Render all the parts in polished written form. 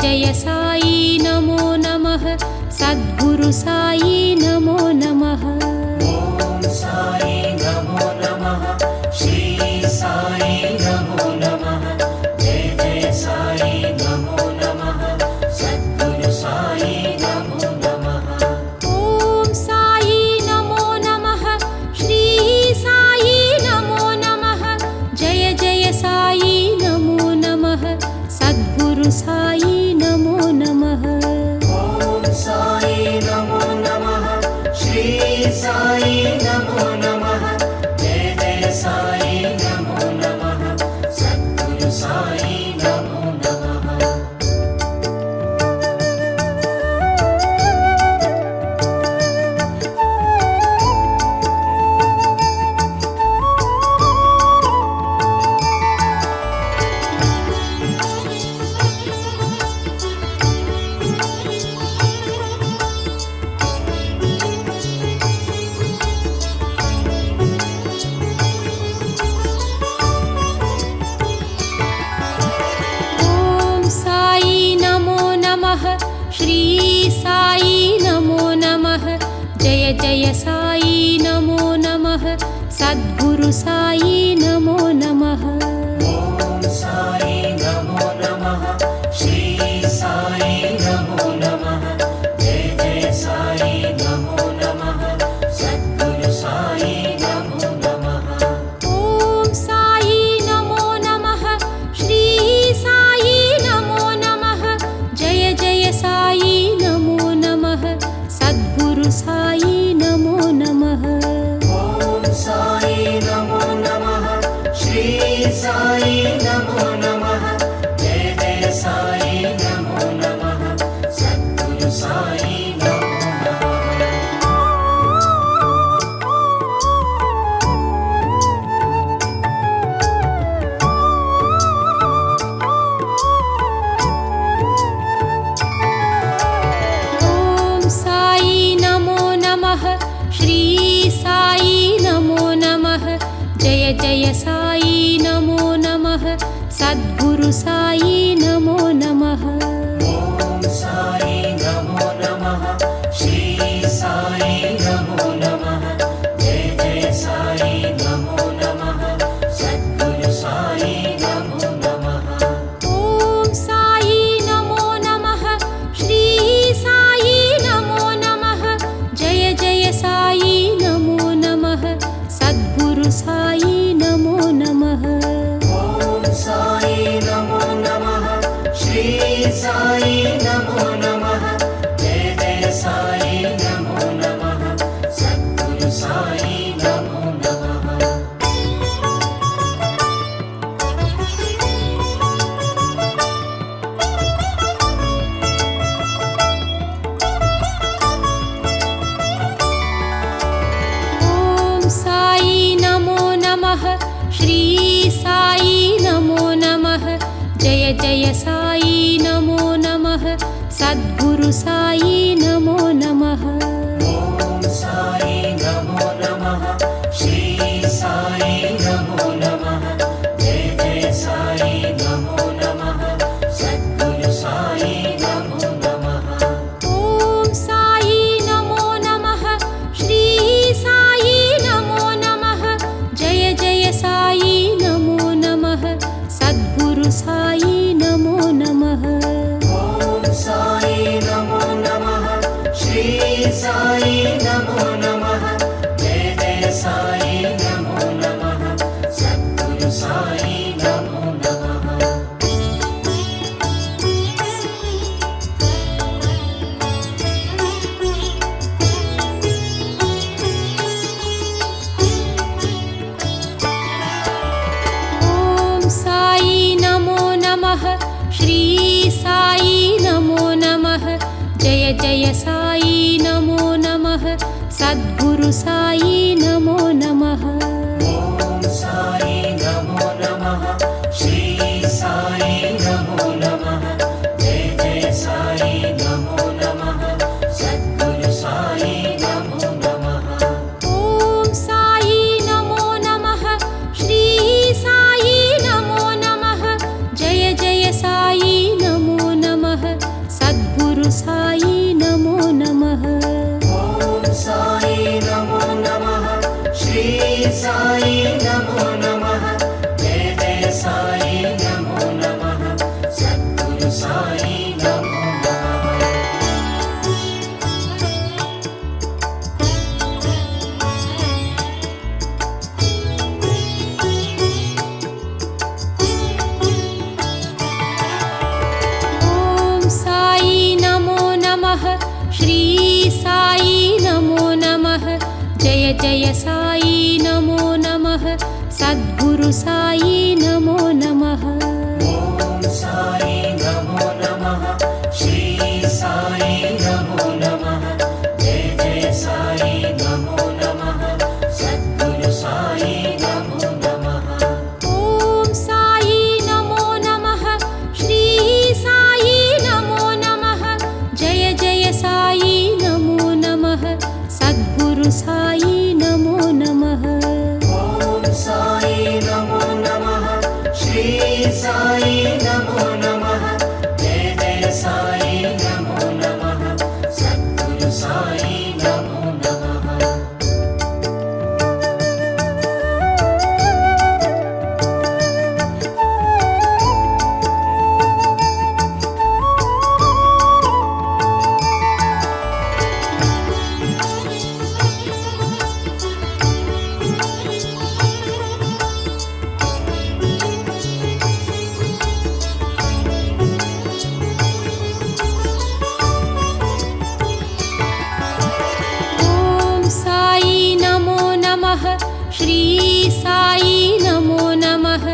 जय साई नमो नमः सद्गुरु साई नमो नमः। ओम साई नमो नमः श्री साई नमो नमः जय जय साई नमो नमः सद्गुरु साई नमो नमः। ओम साई नमो नमः श्री साई नमो नमः जय जय साई नमो नमः सद्गुरु साई नमो नमः। ओम साई नमो नमः श्री साई नमो नमः जय जय साई नमो नमः सद्गुरु साई नमो नमः। ओम साई नमो नमः श्री साई नमो नमः जय जय साई नमो नमः सद्गुरु साई नमो नमः। ओम साई नमो नमः श्री साई नमो नमः जय जय साई नमो नमः सद्गुरु साई नमो नमः। ओम साई नमो नमः श्री साई नमो नमः जय जय साई नमो नमः सद्गुरु साई नमो नमः। ओम साई नमो नमः श्री साई नमो नमः जय जय साई नमो नमः सद्गुरु साई नमो नमः। ओम साई नमो नमः श्री साई नमो नमः जय जय साई नमो नमः सद्गुरु साई नमो नमः। ओम साई नमो नमः श्री साई नमो नमः जय जय साई नमो नमः सद्गुरु साई नमो नमः। ओम साई नमो नमः श्री साई नमो नमः जय जय साई नमो नमः सद्गुरु साई नमो नमः। ओम साई नमो नमः श्री साई नमो नमः जय जय साई नमो नमः सद्गुरु साई नमो नमः। ओम साई नमो नमः श्री साई नमो नमः जय जय साई नमो नमः सद्गुरु साई नमो नमः। ओम साई नमो नमः श्री साई नमो नमः जय जय साई नमो नमः सद्गुरु साई नमो नमः। ओम साई नमो नमः श्री साई नमो नमः जय जय साई नमो नमः सद्गुरु साई नमो नमः। ओम साई नमो नमः श्री साई नमो नमः जय जय साई नमो नमः सद्गुरु साई नमो नमः। ओम साई नमो नमः श्री साई नमो नमः जय जय साई नमो नमः सद्गुरु साई नमो नमः। ओम साई नमो नमः श्री साई नमो नमः जय जय साई नमो नमः सद्गुरु साई नमो नमः। ओम साई नमो नमः श्री साई नमो नमः जय जय साई नमो नमः जय साई नमो नमः सद्गुरु साई नमो नमः ॐ साई नमो नमः श्री साई नमो नमः जय जय साई नमो नमः सद्गुरु साई नमो नमः ॐ साई नमो नमः श्री साई नमो नमः जय जय साई नमो नमः सद्गुरु साई नमो नमः ॐ साई नमो नमः श्री साई नमो नमः जय जय साई नमो नमः सद्गुरु साई नमो नमः ॐ साई नमो नमः श्री साई नमो नमः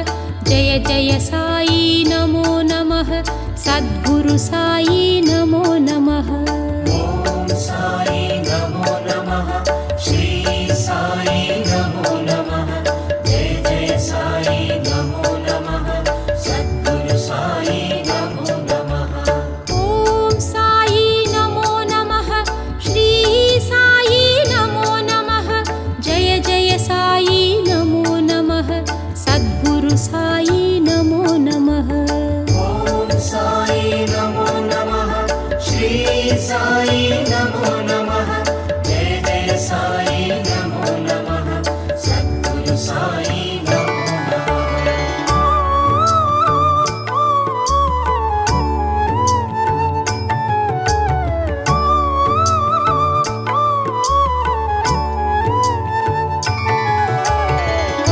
जय जय साई नमो नमः सद्गुरु साई नमो नमः ॐ साई नमो नमः श्री साई नमो नमः जय जय साई नमो नमः सद्गुरु साई नमो नमः ॐ साई नमो नमः श्री साई नमो नमः जय जय साई नमो नमः सद्गुरु साई नमो नमः ॐ साई नमो नमः श्री साई नमो नमः जय जय साई नमो नमः सद्गुरु साई नमो नमः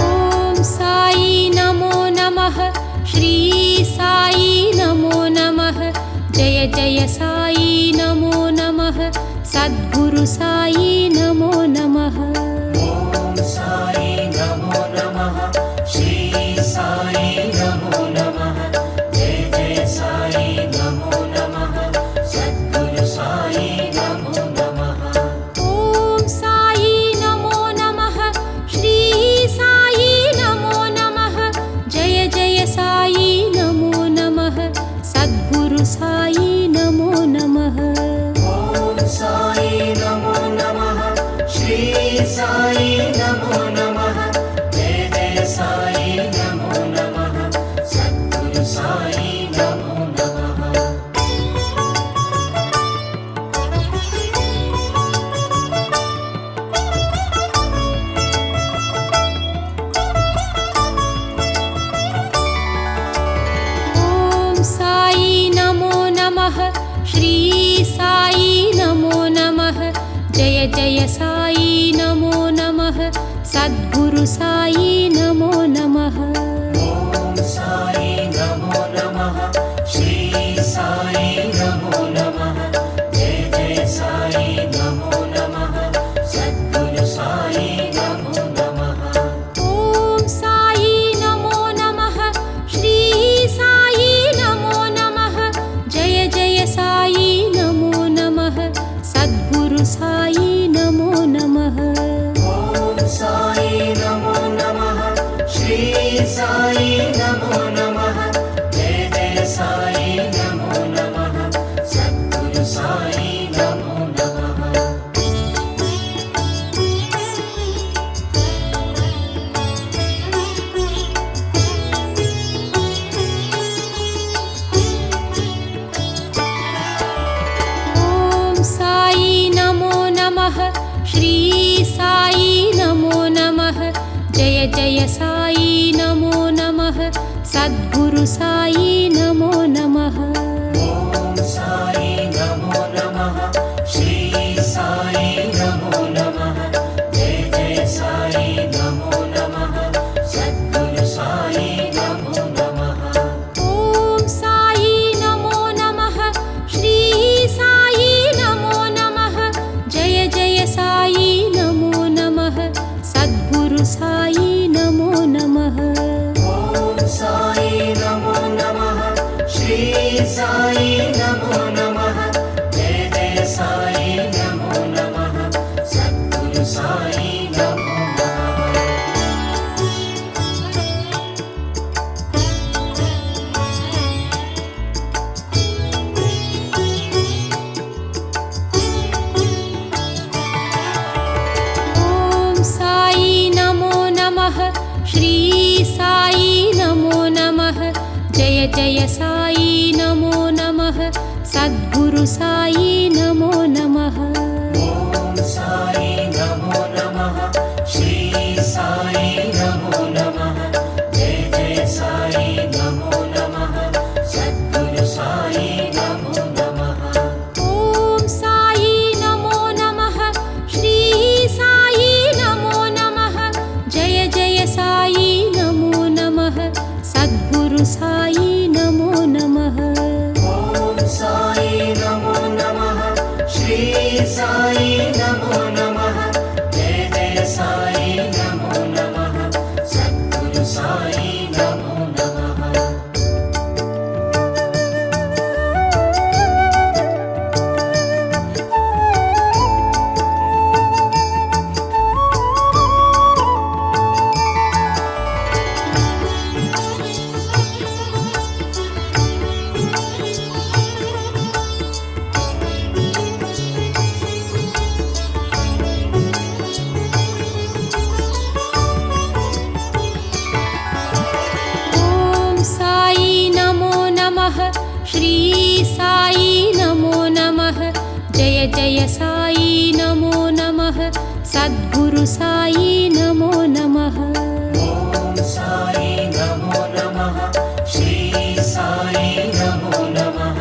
ॐ साई नमो नमः श्री साई नमो नमः जय जय साई नमो नमः सद्गुरु साई नमो नमः ॐ साई नमो नमः श्री साई नमो नमः जय जय साई नमो नमः सद्गुरु साई नमो नमः ॐ साई नमो नमः श्री साई नमो नमः जय जय साई नमो नमः सद्गुरु साई नमो नमः ॐ साई नमो नमः श्री साई नमो नमः जय जय साई नमो नमः सद्गुरु साई नमो नमः ॐ साई नमो नमः श्री साई नमो नमः जय जय साई नमो नमः सद्गुरु साई नमो नमः ॐ साई नमो नमः श्री साई नमो नमः जय जय साई नमो नमः सद्गुरु साई नमो नमः ॐ साई नमो नमः श्री साई नमो नमः जय जय साई नमो नमः सद्गुरु साई नमो नमः ॐ साई नमो नमः श्री साई नमो नमः जय जय साई नमो नमः सद्गुरु साई नमो नमः ॐ साई नमो नमः श्री साई नमो नमः जय जय साई नमो नमः सद्गुरु साई नमो नमः ॐ साई नमो नमः श्री साई नमो नमः जय जय साई नमो नमः सद्गुरु साई नमो नमः ॐ साई नमो नमः श्री साई नमो नमः जय जय साई नमो नमः श्री साई नमो नमः जय जय साई नमो नमः सद्गुरु साई नमो नमः ॐ साई नमो नमः श्री साई नमो नमः जय जय साई नमो नमः सद्गुरु साई नमो नमः ॐ साई नमो नमः श्री साई नमो नमः जय जय साई नमो नमः सद्गुरु साई नमो नमः ॐ साई नमो नमः श्री साई नमो नमः जय जय साई नमो नमः सद्गुरु साई नमो नमः ॐ साई नमो नमः श्री साई नमो नमः जय जय साई नमो नमः सद्गुरु साई नमो नमः ॐ साई नमो नमः श्री साई नमो नमः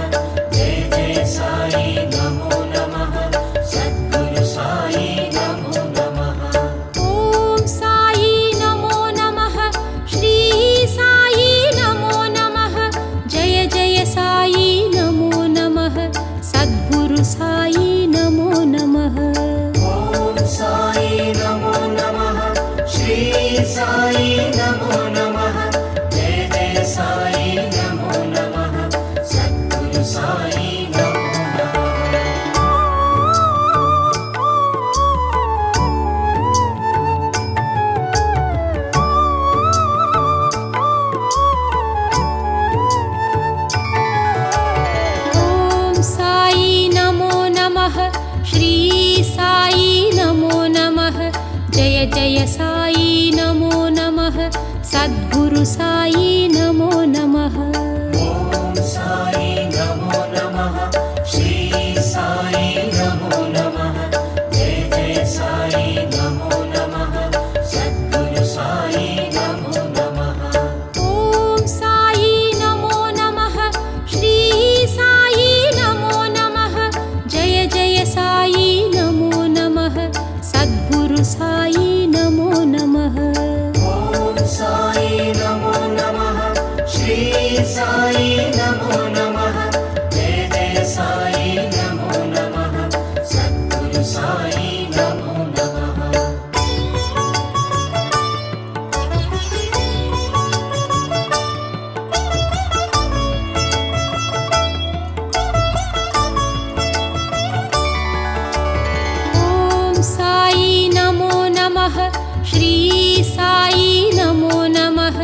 जय जय साई नमो नमः सद्गुरु साई नमो नमः ॐ साई नमो नमः श्री साई नमो नमः जय जय साई नमो नमः सद्गुरु साई नमो नमः ॐ साई नमो नमः श्री साई नमो नमः जय जय साई नमो नमः सद्गुरु साई नमो नमः ॐ साई नमो नमः श्री साई नमो नमः जय जय साई नमो नमः सद्गुरु साई नमो नमः ॐ साई नमो नमः श्री साई नमो नमः जय जय साई नमो नमः सद्गुरु साई नमो नमः ॐ साई नमो नमः श्री साई नमो नमः जय जय साई नमो नमः सद्गुरु साई नमो नमः ॐ साई नमो नमः श्री साई नमो नमः जय जय साई नमो नमः सद्गुरु साई नमो नमः ॐ साई नमो नमः श्री साई नमो नमः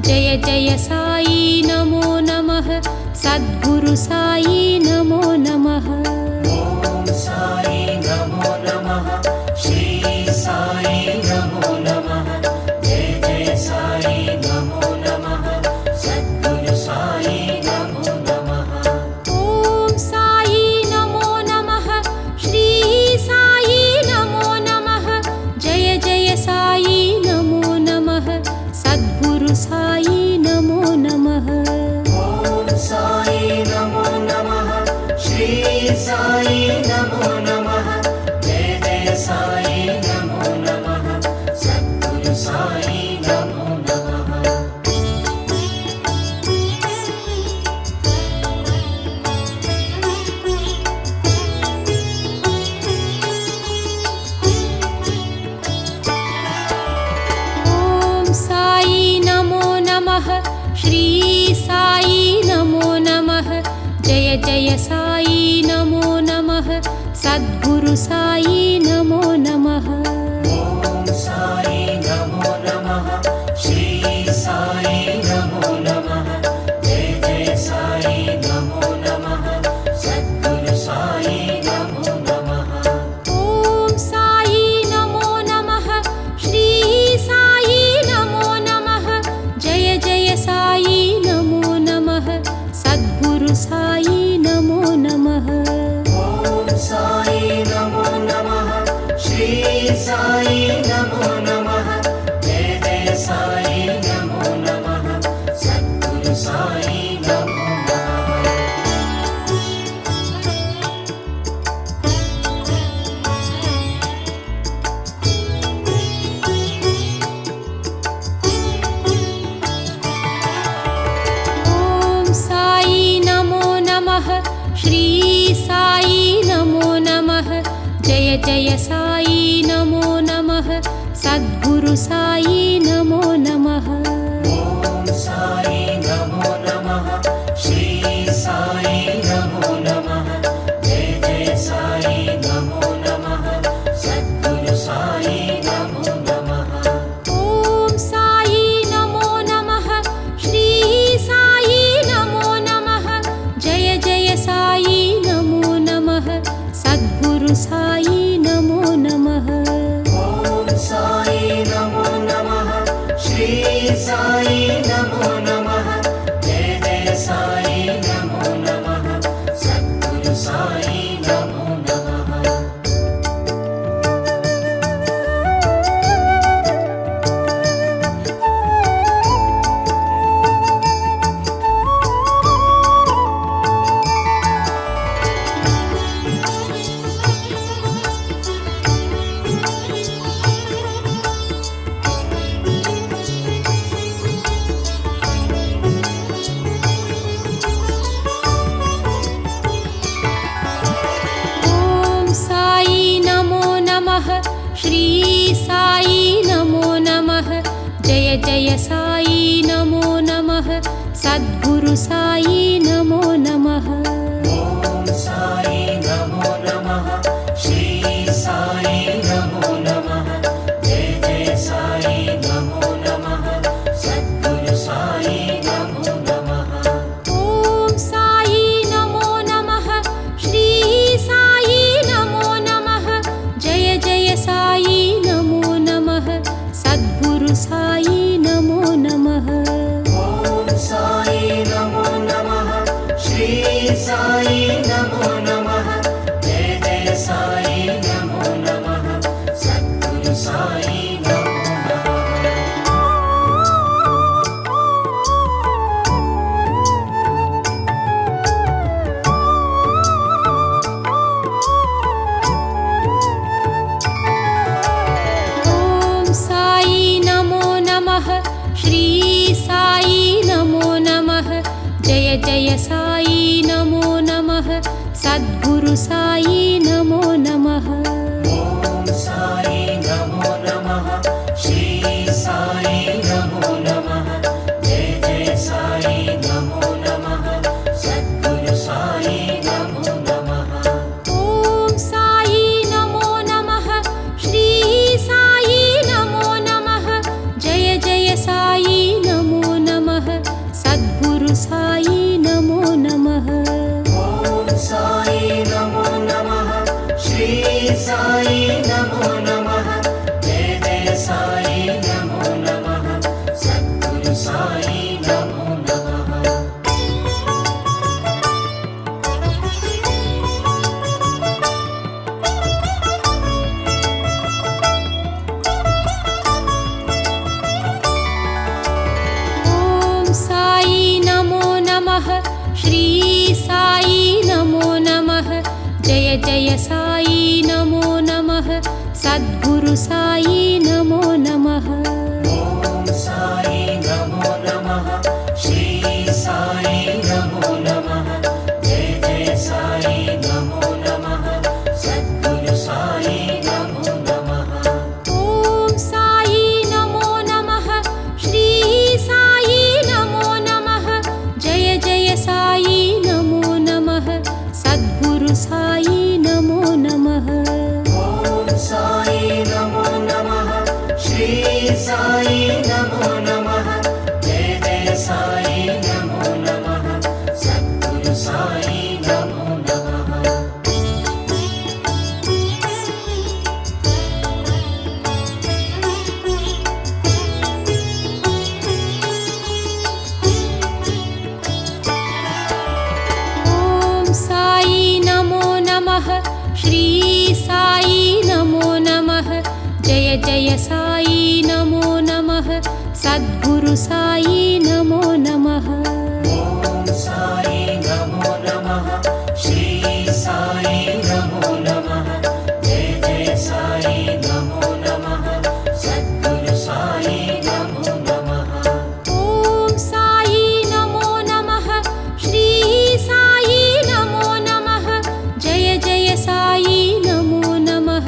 जय जय साई नमो नमः सद्गुरु साई नमो नमः ॐ साई नमो नमः श्री साई नमो नमः जय जय साई नमो नमः सद्गुरु साई नमो नमः ॐ साई नमो नमः श्री साई नमो नमः जय जय साई नमो नमः सद्गुरु साई नमो नमः ॐ साई नमो नमः श्री साई नमो नमः जय जय साई नमो नमः सद्गुरु साई नमो नमः ॐ साई नमो नमः श्री साई नमो नमः जय जय साई नमो नमः सद्गुरु साई नमो नमः ॐ साई नमो नमः श्री साई नमो नमः जय जय साई नमो नमः सद्गुरु साई नमो नमः ॐ साई नमो नमः श्री साई नमो नमः जय साई नमो नमः सद्गुरु साई नमो नमः ॐ साई नमो नमः श्री साई नमो नमः जय जय साई नमो नमः सद्गुरु साई नमो नमः ॐ साई नमो नमः श्री साई नमो नमः जय जय साई नमो नमः सद्गुरु साई नमो नमः ॐ साई नमो नमः श्री साई नमो नमः जय जय साई नमो नमः सद्गुरु साई नमो नमः ॐ साई नमो नमः श्री साई नमो नमः जय जय साई नमो नमः सद्गुरु साई नमो नमः ॐ साई नमो नमः श्री साई नमो नमः जय जय साई नमो नमः सद्गुरु साई नमो नमः ॐ साई नमो नमः श्री साई नमो नमः जय जय साई नमो नमः सद्गुरु साई नमो नमः ॐ साई नमो नमः श्री साई नमो नमः जय जय साई नमो नमः सद्गुरु साई नमो नमः ॐ साई नमो नमः श्री साई नमो नमः जय जय साई नमो नमः सद्गुरु साई नमो नमः ॐ साई नमो नमः श्री साई नमो नमः जय जय साई नमो नमः सद्गुरु साई नमो नमः ॐ साई नमो नमः श्री साई नमो नमः जय जय साई नमो नमः सद्गुरु साई नमो नमः ॐ साई नमो नमः श्री साई नमो नमः जय जय साई नमो नमः सद्गुरु साई नमो नमः ॐ साई नमो नमः श्री साई नमो नमः जय जय साई नमो नमः सद्गुरु साई नमो नमः ॐ साई नमो नमः श्री साई नमो नमः जय जय साई नमो नमः सद्गुरु साई नमो नमः ॐ साई नमो नमः श्री साई नमो नमः जय जय साई नमो नमः सद्गुरु साई नमो नमः ॐ साई नमो नमः श्री साई नमो नमः जय जय साई नमो नमः सद्गुरु साई नमो नमः ॐ साई नमो नमः श्री साई नमो नमः जय जय साई नमो नमः सद्गुरु साई नमो नमः ॐ साई नमो नमः श्री साई नमो नमः जय जय साई नमो नमः सद्गुरु साई नमो नमः ॐ साई नमो नमः श्री साई नमो नमः जय जय साई नमो नमः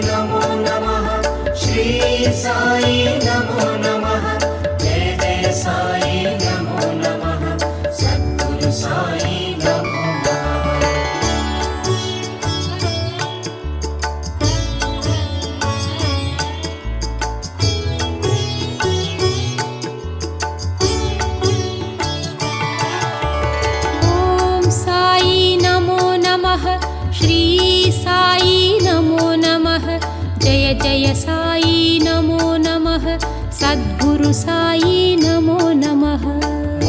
नमो नमः श्री साई नमो नमः जय जय साई नमो नमः सद्गुरु साई नमो नमः ॐ साई नमो नमः श्री साई नमो नमः जय जय साई नमो नमः सद्गुरु साई नमो नमः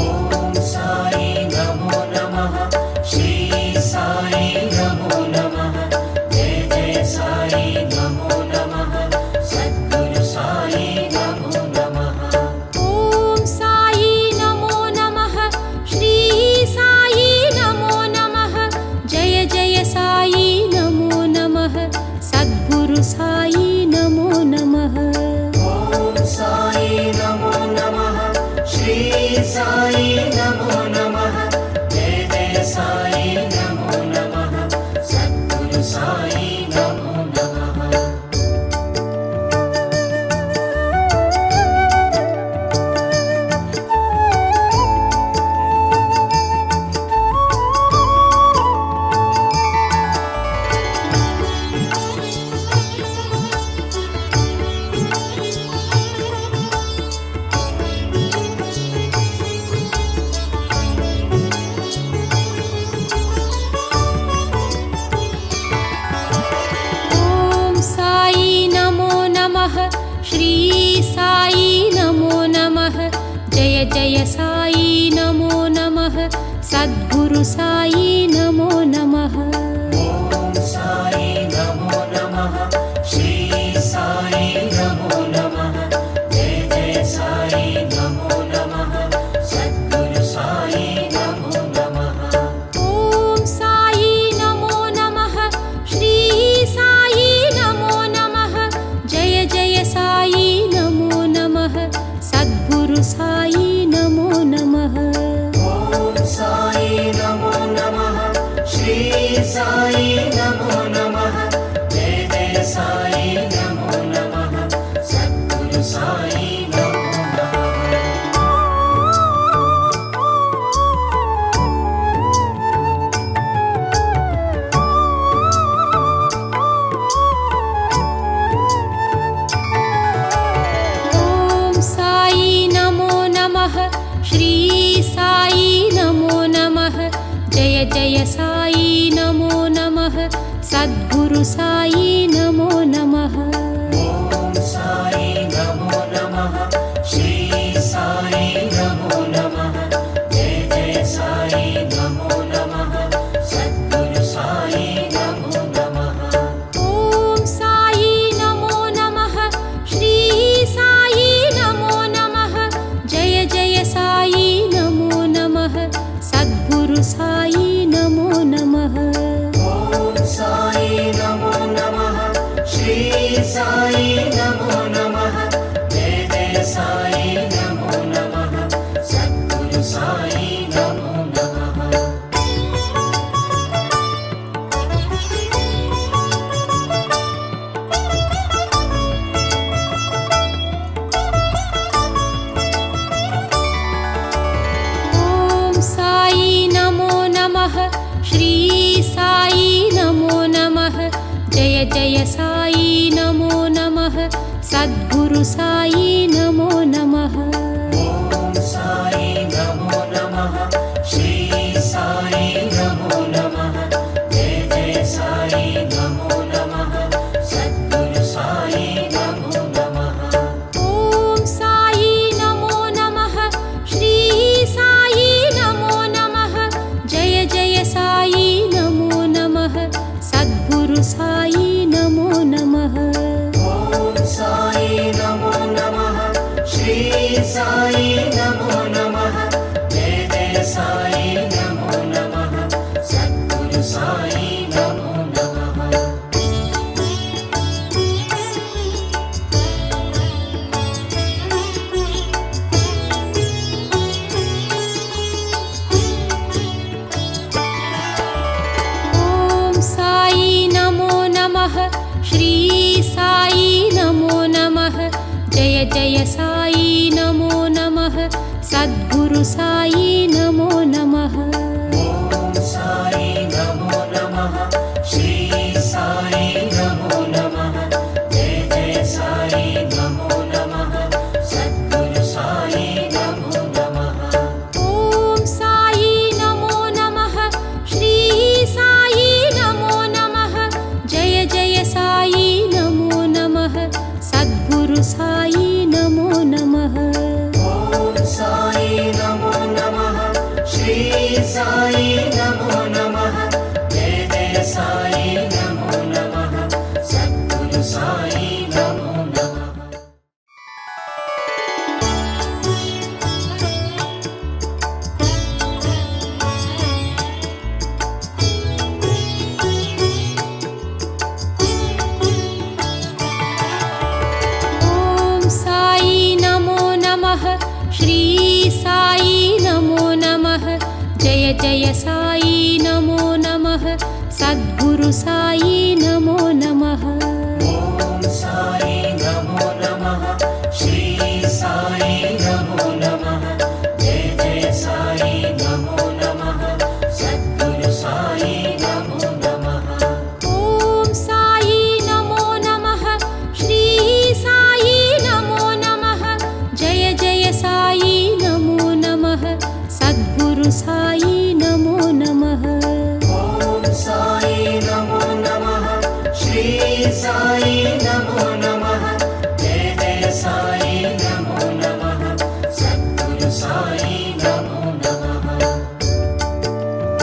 ॐ साई नमो नमः श्री साई नमो नमः जय जय साई नमो नमः सद्गुरु साई नमो नमः ॐ साई नमो नमः श्री साई नमो नमः जय जय साई नमो नमः सद्गुरु साई नमो नमः ॐ साई नमो नमः श्री साई नमो नमः जय जय साई नमो नमः सद्गुरु साई नमो नमः ॐ साई नमो नमः श्री साई नमो नमः जय जय साई नमो नमः सद्गुरु साई नमो नमः ॐ साई नमो नमः श्री साई नमो नमः जय जय साई नमो नमः सद्गुरु साई नमो नमः ॐ साई नमो नमः श्री साई नमो नमः जय जय साई नमो नमः सद्गुरु साई नमो नमः ॐ साई नमो नमः श्री साई नमो नमः जय जय साई नमो नमः सद्गुरु साई नमो नमः ॐ साई नमो नमः श्री साई नमो नमः जय जय साई नमो नमः सद्गुरु साई नमो नमः ॐ साई नमो नमः श्री साई नमो नमः जय जय साई नमो नमः सद्गुरु साई नमो नमः ॐ साई नमो नमः श्री साई नमो नमः जय जय साई नमो नमः सद्गुरु साई नमो नमः ॐ साई नमो नमः श्री साई नमो नमः जय जय साई नमो नमः सद्गुरु साई नमो नमः ॐ साई नमो नमः श्री साई नमो नमः जय जय साई नमो नमः सद्गुरु साई नमो नमः ॐ साई नमो नमः श्री साई नमो नमः जय जय साई नमो नमः सद्गुरु साई नमो नमः ॐ साई नमो नमः श्री साई नमो नमः जय जय साई नमो नमः सद्गुरु साई नमो नमः ॐ साई नमो नमः श्री साई नमो नमः जय जय साई नमो नमः सद्गुरु साई नमो नमः ॐ साई नमो नमः श्री जय जय साई नमो नमः सद्गुरु साई नमो नमः ॐ साई नमो नमः श्री साई नमो नमः जय जय साई नमो नमः सद्गुरु साई नमो नमः ॐ साई नमो नमः श्री साई नमो नमः जय जय साई नमो नमः सद्गुरु साई नमो नमः ॐ साई नमो नमः श्री साई नमो नमः जय जय साई नमो नमः सद्गुरु साई नमो नमः ॐ साई नमो नमः श्री साई नमो नमः जय जय साई नमो नमः सद्गुरु साई नमो नमः ॐ साई नमो नमः श्री साई नमो नमः जय जय साई नमो नमः सद्गुरु साई नमो नमः ॐ साई नमो नमः श्री साई नमो नमः जय जय साई नमो नमः सद्गुरु साई नमो नमः ॐ साई नमो नमः श्री साई नमो नमः जय जय साई नमो नमः सद्गुरु साई नमो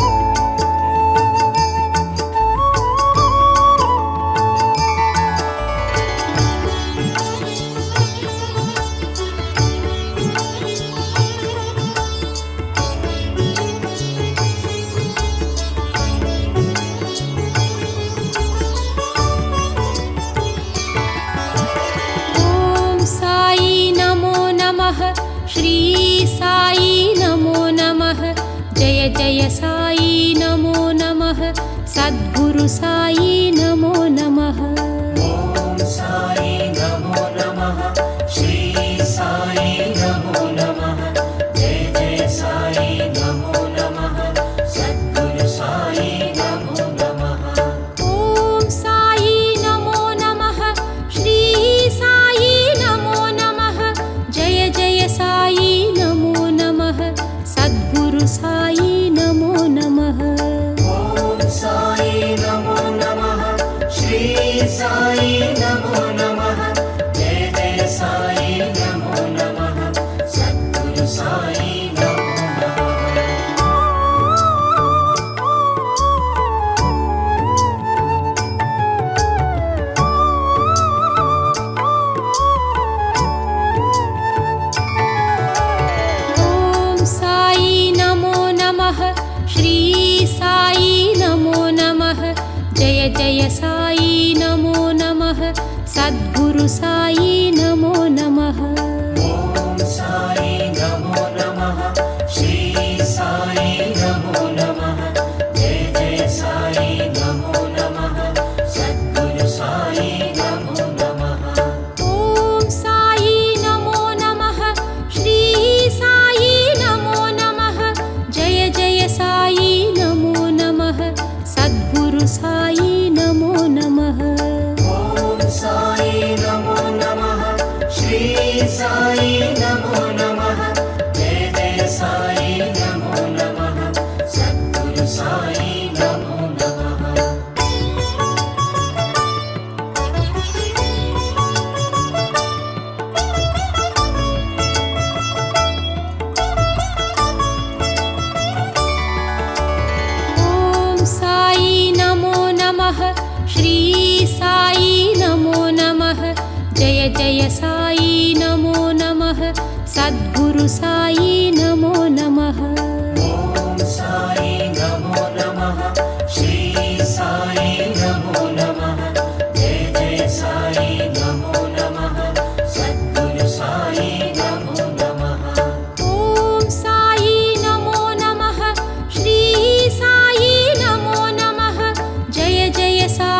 नमः ॐ साई नमो नमः श्री साई नमो नमः जय जय साई नमो नमः सद्गुरु साई नमो नमः ॐ साई नमो नमः श्री साई नमो नमः जय जय साई नमो नमः सद्गुरु साई नमो नमः ॐ साई नमो नमः श्री साई नमो नमः जय जय साई नमो नमः सद्गुरु साई नमो नमः ॐ साई नमो नमः श्री साई नमो नमः जय जय साई नमो नमः सद्गुरु साई नमो नमः ॐ साई नमो नमः श्री साई नमो नमः जय जय साई नमो नमः सद्गुरु साई नमो नमः ॐ साई नमो नमः श्री साई नमो नमः जय जय साई नमो नमः सद्गुरु साई नमो नमः ॐ साई नमो नमः श्री साई नमो नमः जय जय साई नमो नमः सद्गुरु साई नमो नमः ॐ साई नमो नमः श्री साई नमो नमः जय जय साई नमो नमः सद्गुरु साई नमो नमः ॐ साई नमो नमः श्री साई नमो नमः जय जय साई नमो नमः सद्गुरु साई नमो नमः ॐ साई नमो नमः श्री साई नमो नमः जय जय साई नमो नमः सद्गुरु साई नमो नमः ॐ साई नमो नमः श्री साई नमो नमः जय जय साई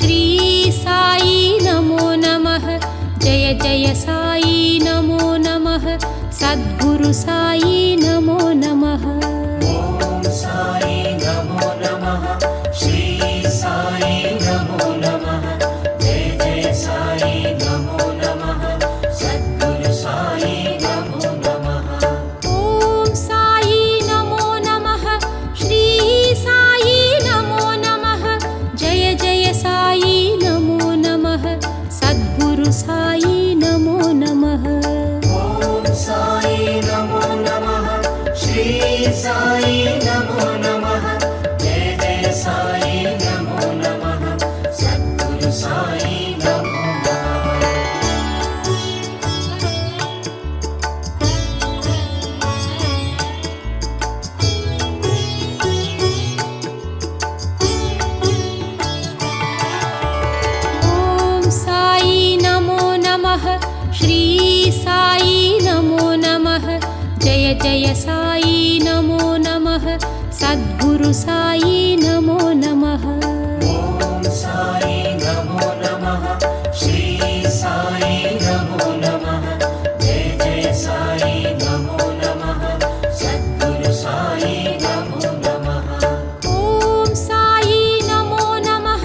श्री साई नमो नमः। जय जय साई नमो नमः। सद्गुरु साई नमो नमः। ॐ साई नमो नमः। श्री साई नमो नमः। जय जय साई नमो नमः। सद्गुरु साई नमो नमः। ॐ साई नमो नमः। श्री साई नमो नमः। जय जय साई नमो नमः। सद्गुरु साई नमो नमः। ॐ साई नमो नमः। श्री साई नमो नमः। जय जय साई नमो नमः। सद्गुरु साई नमो नमः। ॐ साई नमो नमः। श्री साई नमो नमः। जय जय साई नमो नमः। सद्गुरु साई नमो नमः। ॐ साई नमो नमः। श्री साई नमो नमः। जय जय साई नमो नमः। सद्गुरु साई नमो नमः। ॐ साई नमो नमः।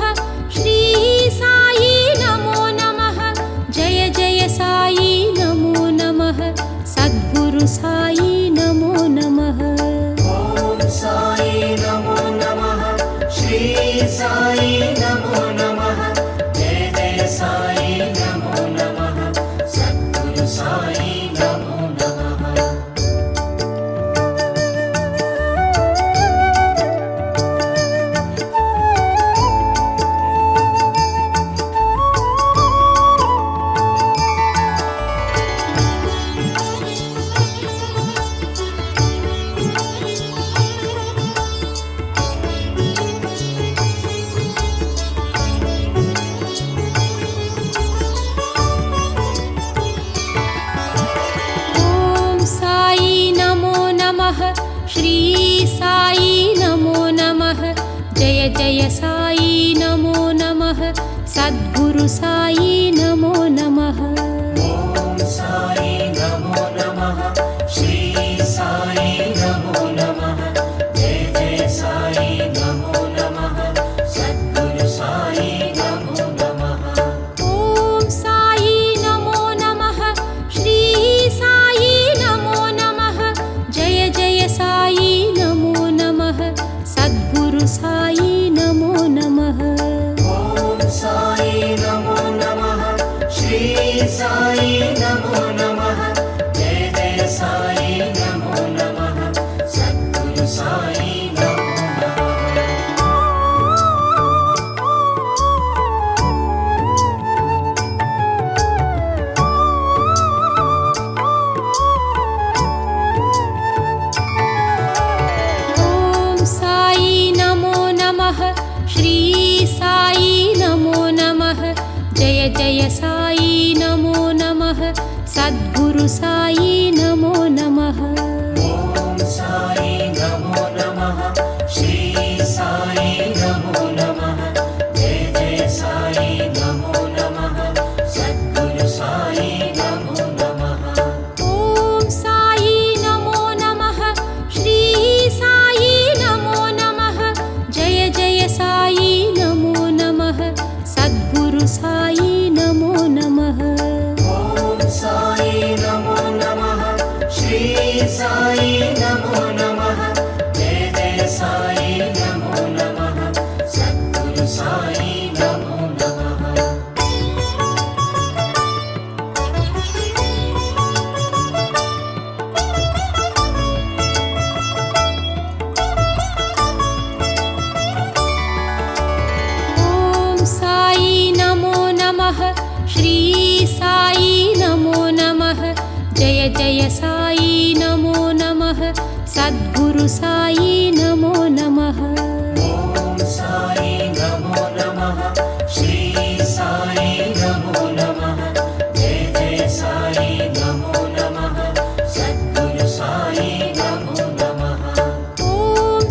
श्री साई नमो नमः। जय जय साई नमो नमः। सद्गुरु साई नमो नमः। ॐ साई नमो नमः। श्री साई नमो नमः। जय जय साई नमो नमः। सद्गुरु साई नमो नमः। ॐ साई नमो नमः। श्री साई नमो नमः। जय जय साई नमो नमः। सद्गुरु साई नमो नमः। ॐ साई नमो नमः। श्री साई नमो नमः। जय जय साई नमो नमः। सद्गुरु साई नमो नमः। ॐ साई नमो नमः। श्री साई नमो नमः। जय जय साई नमो नमः। सद्गुरु साई नमो नमः। ॐ साई नमो नमः। श्री साई नमो नमः। जय जय साई नमो नमः। सद्गुरु साई नमो नमः। ॐ साई नमो नमः। श्री साई नमो नमः। जय जय साई नमो नमः। सद्गुरु साई नमो नमः। ॐ साई नमो नमः। श्री साई नमो नमः। जय जय साई नमो नमः। सद्गुरु साई नमो नमः। ॐ साई नमो नमः। श्री साई नमो नमः। जय जय साई नमो नमः। सद्गुरु साई नमो नमः। ॐ साई नमो नमः। श्री साई नमो नमः। जय जय साई नमो नमः। सद्गुरु साई नमो नमः। ॐ साई नमो नमः। श्री साई नमो नमः। जय जय साई नमो नमः। सद्गुरु साई नमो नमः। ॐ साई नमो नमः। श्री साई नमो नमः। जय जय साई नमो नमः। सद्गुरु साई नमो नमः। ॐ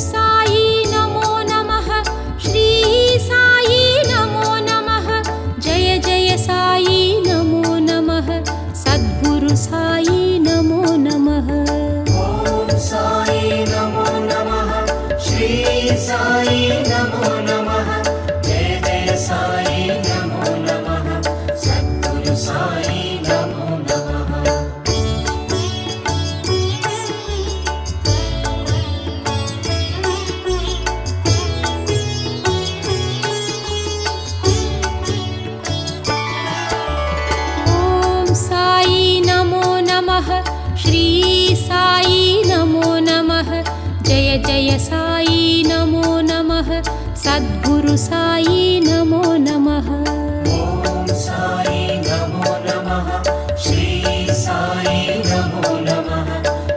साई नमो नमः। श्री साई नमो नमः। సాయి నమో నమః జయ జయ సాయి నమో నమః సద్గురు సాయి నమో నమః ఓం సాయి నమో నమః శ్రీ సాయి నమో నమః జయ జయ సాయి నమో నమః సద్గురు సాయి నమో నమః ఓం సాయి నమో నమః శ్రీ సాయి నమో నమః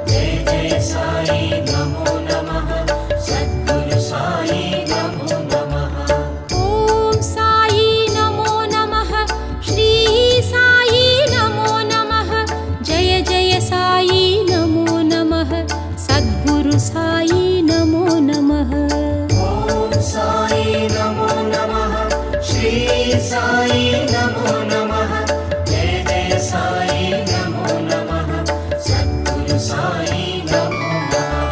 జయ జయ సాయి నమో నమః సద్గురు సాయి నమో నమః ఓం సాయి నమో నమః శ్రీ సాయి నమో నమః జయ జయ సాయి నమో నమః సద్గురు సాయి నమో నమః ఓం సాయి నమో నమః శ్రీ సాయి నమో నమః జయ జయ సాయి నమో నమః సద్గురు సాయి నమో నమః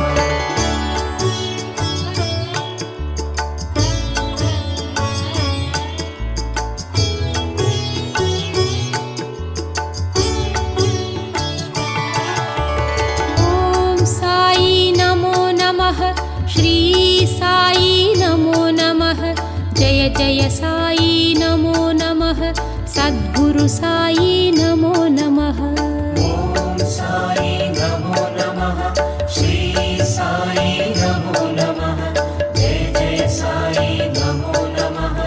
ఓం సాయి నమో నమః శ్రీ సాయి నమో నమః జయ జయ సాయి నమో నమః సద్గురు సాయి నమో నమః ఓం సాయి నమో నమః శ్రీ సాయి నమో నమః జయ జయ సాయి నమో నమః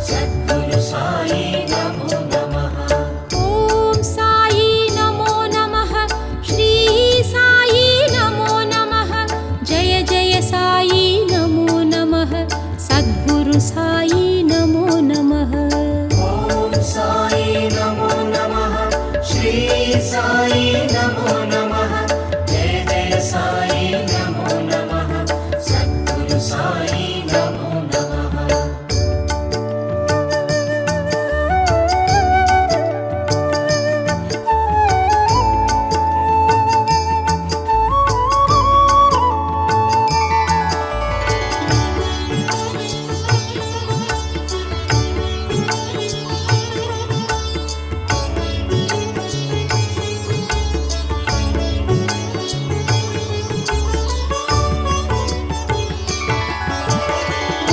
సద్గురు సాయి నమో నమః ఓం సాయి నమో నమః శ్రీ సాయి నమో నమః జయ జయ సాయి నమో నమః సద్గురు సాయి నమో నమః ఓం సాయి నమో నమః శ్రీ సాయి నమో నమః జయ జయ సాయి నమో నమః సద్గురు సాయి నమో నమః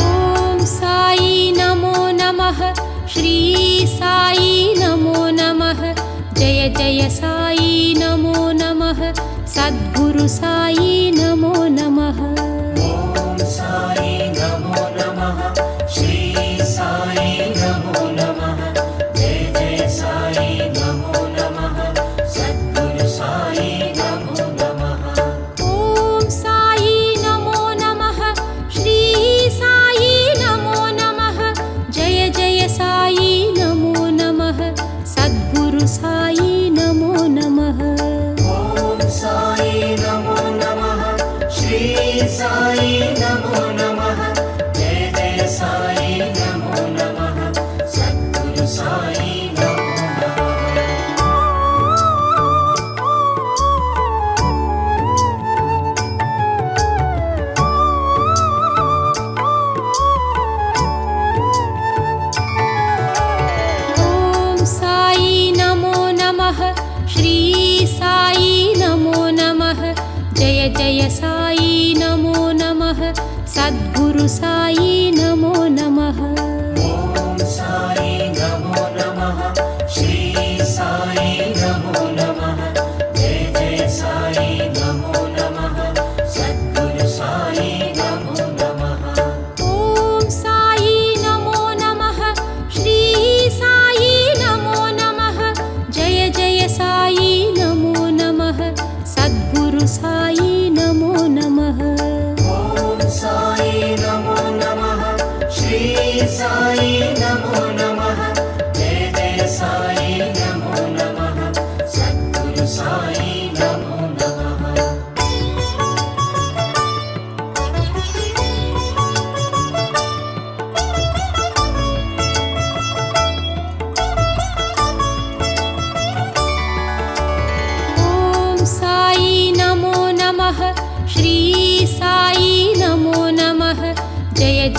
ఓం సాయి నమో నమః శ్రీ సాయి నమో నమః జయ జయ సాయి నమో నమః సద్గురు సాయి నమో నమః ఓం సాయి నమో నమః శ్రీ సాయి నమో నమః జయ జయ సాయి నమో నమః సద్గురు సాయి నమో నమః ఓం సాయి నమో నమః శ్రీ సాయి నమో నమః జయ జయ సాయి నమో నమః సద్గురు సాయి నమో నమః ఓం సాయి నమో నమః శ్రీ సాయి నమో నమః జయ జయ సాయి నమో నమః సద్గురు సాయి నమో నమః ఓం సాయి నమో నమః శ్రీ సాయి నమో నమః జయ జయ సాయి నమో నమః సద్గురు సాయి నమో నమః ఓం సాయి నమో నమః శ్రీ సాయి నమో నమః జయ జయ సాయి నమో నమః సద్గురు సాయి నమో నమః ఓం సాయి నమో నమః శ్రీ సాయి నమో నమః జయ జయ సాయి నమో నమః సద్గురు సాయి నమో నమః ఓం సాయి నమో నమః శ్రీ సాయి నమో నమః జయ జయ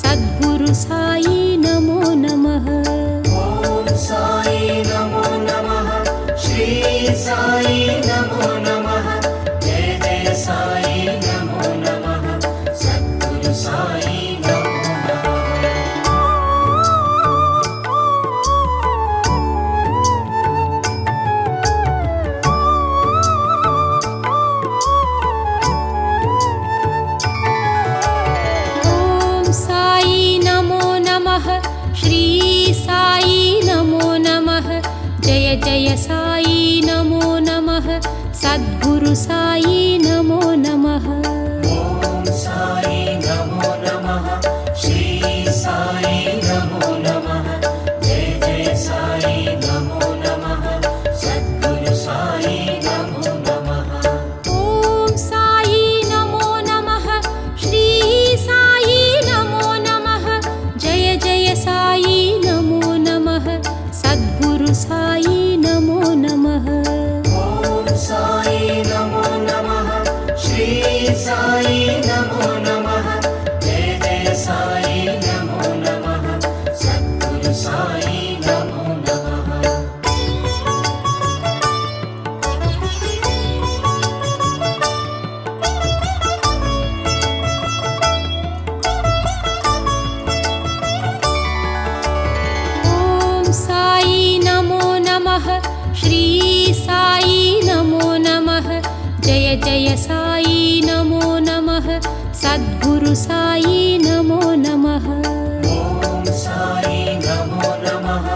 సద్గురు సాయి నమో నమః ఓం సాయి నమో నమః శ్రీ సాయి నమో నమః జయ జయ సాయి నమో నమః సద్గురు సాయి నమో నమః ఓం సాయి నమో నమః శ్రీ సాయి నమో నమః జయ జయ సాయి నమో నమః సద్గురు సాయి నమో నమః ఓం సాయి నమో నమః శ్రీ సాయి నమో నమః జయ జయ సాయి నమో నమః సద్గురు సాయి నమో నమః ఓం సాయి నమో నమః శ్రీ సాయి నమో నమః జయ జయ సాయి నమో నమః श्री साई नमो नमः जय जय साई नमो नमः सद्गुरु साई नमो नमः ॐ साई नमो नमः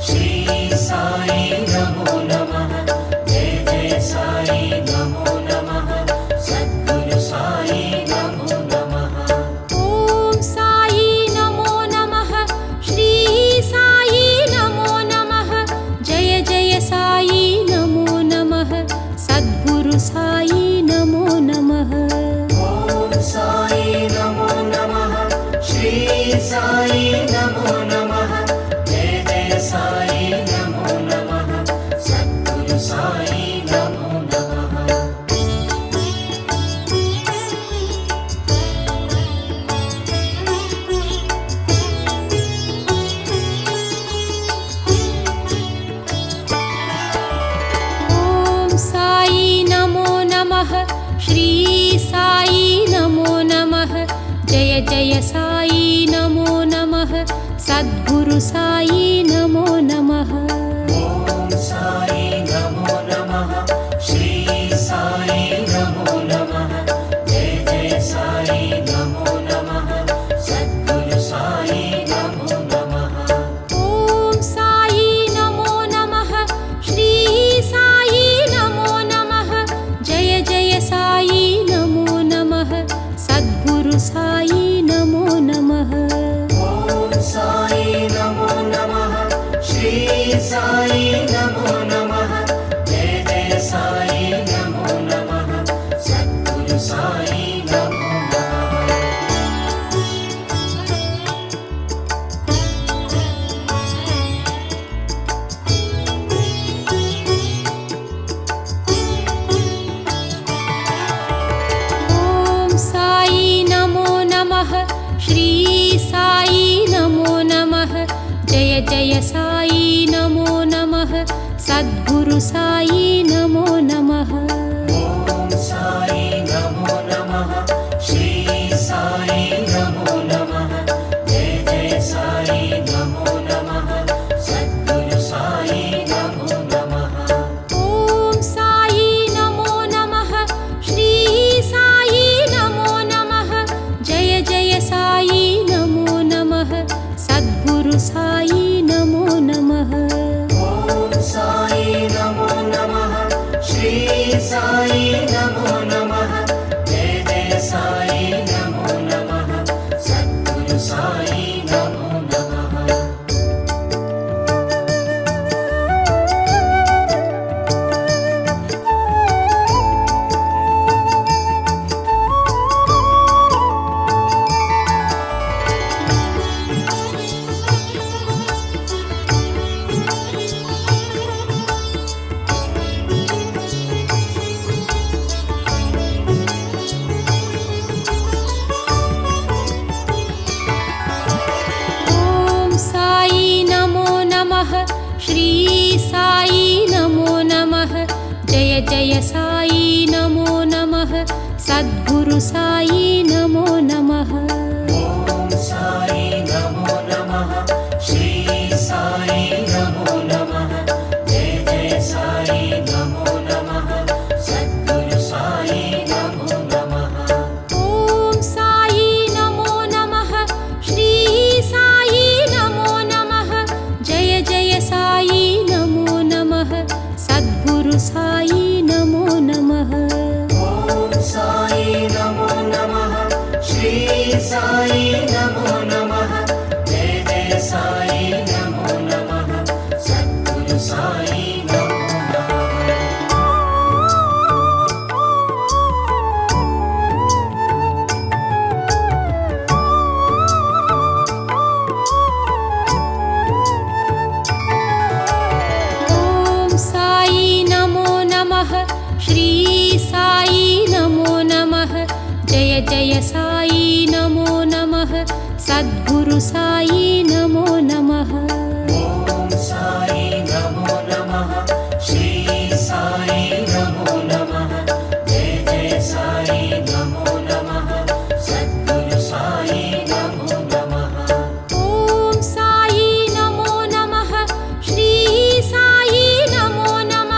श्री साई नमो नमः जय जय साई नमो नमः सद्गुरु साई नमो नमः ॐ साई नमो नमः श्री साई नमो नमः जय जय साई नमो नमः सद्गुरु साई नमो नमः ॐ साई नमो नमः श्री साई नमो नमः जय जय साई नमो नमः सद्गुरु साई नमो नमः ॐ साई नमो नमः श्री साई नमो नमः जय जय साई नमो नमः सद्गुरु साई नमो नमः ॐ साई नमो नमः श्री साई नमो नमः जय जय साई नमो नमः सद्गुरु साई नमो नमः ॐ साई नमो नमः श्री साई नमो नमः जय जय साई नमो नमः सद्गुरु साई नमो नमः ॐ साई नमो नमः श्री साई नमो नमः जय जय साई नमो नमः सद्गुरु साई नमो नमः ॐ साई नमो नमः श्री साई नमो नमः जय जय साई नमो नमः सद्गुरु साई नमो नमः ॐ साई नमो नमः श्री साई नमो नमः जय जय साई नमो नमः सद्गुरु साई नमो नमः ॐ साई नमो नमः श्री साई नमो नमः जय जय साई नमो नमः सद्गुरु साई नमो नमः ॐ साई नमो नमः श्री साई नमो नमः जय जय साई नमो नमः सद्गुरु साई नमो नमः ॐ साई नमो नमः श्री साई नमो नमः जय जय साई नमो नमः सद्गुरु साई नमो नमः ॐ साई नमो नमः श्री साई नमो नमः जय जय साई नमो नमः सद्गुरु साई नमो नमः ॐ साई नमो नमः श्री साई नमो नमः जय जय साई नमो नमः सद्गुरु साई नमो नमः ॐ साई नमो नमः श्री साई नमो नमः जय जय साई नमो नमः सद्गुरु साई नमो नमः ॐ साई नमो नमः श्री साई नमो नमः जय जय साई नमो नमः सद्गुरु साई नमो नमः ॐ साई नमो नमः श्री साई नमो नमः जय जय साई नमो नमः सद्गुरु साई नमो नमः ॐ साई नमो नमः श्री साई नमो नमः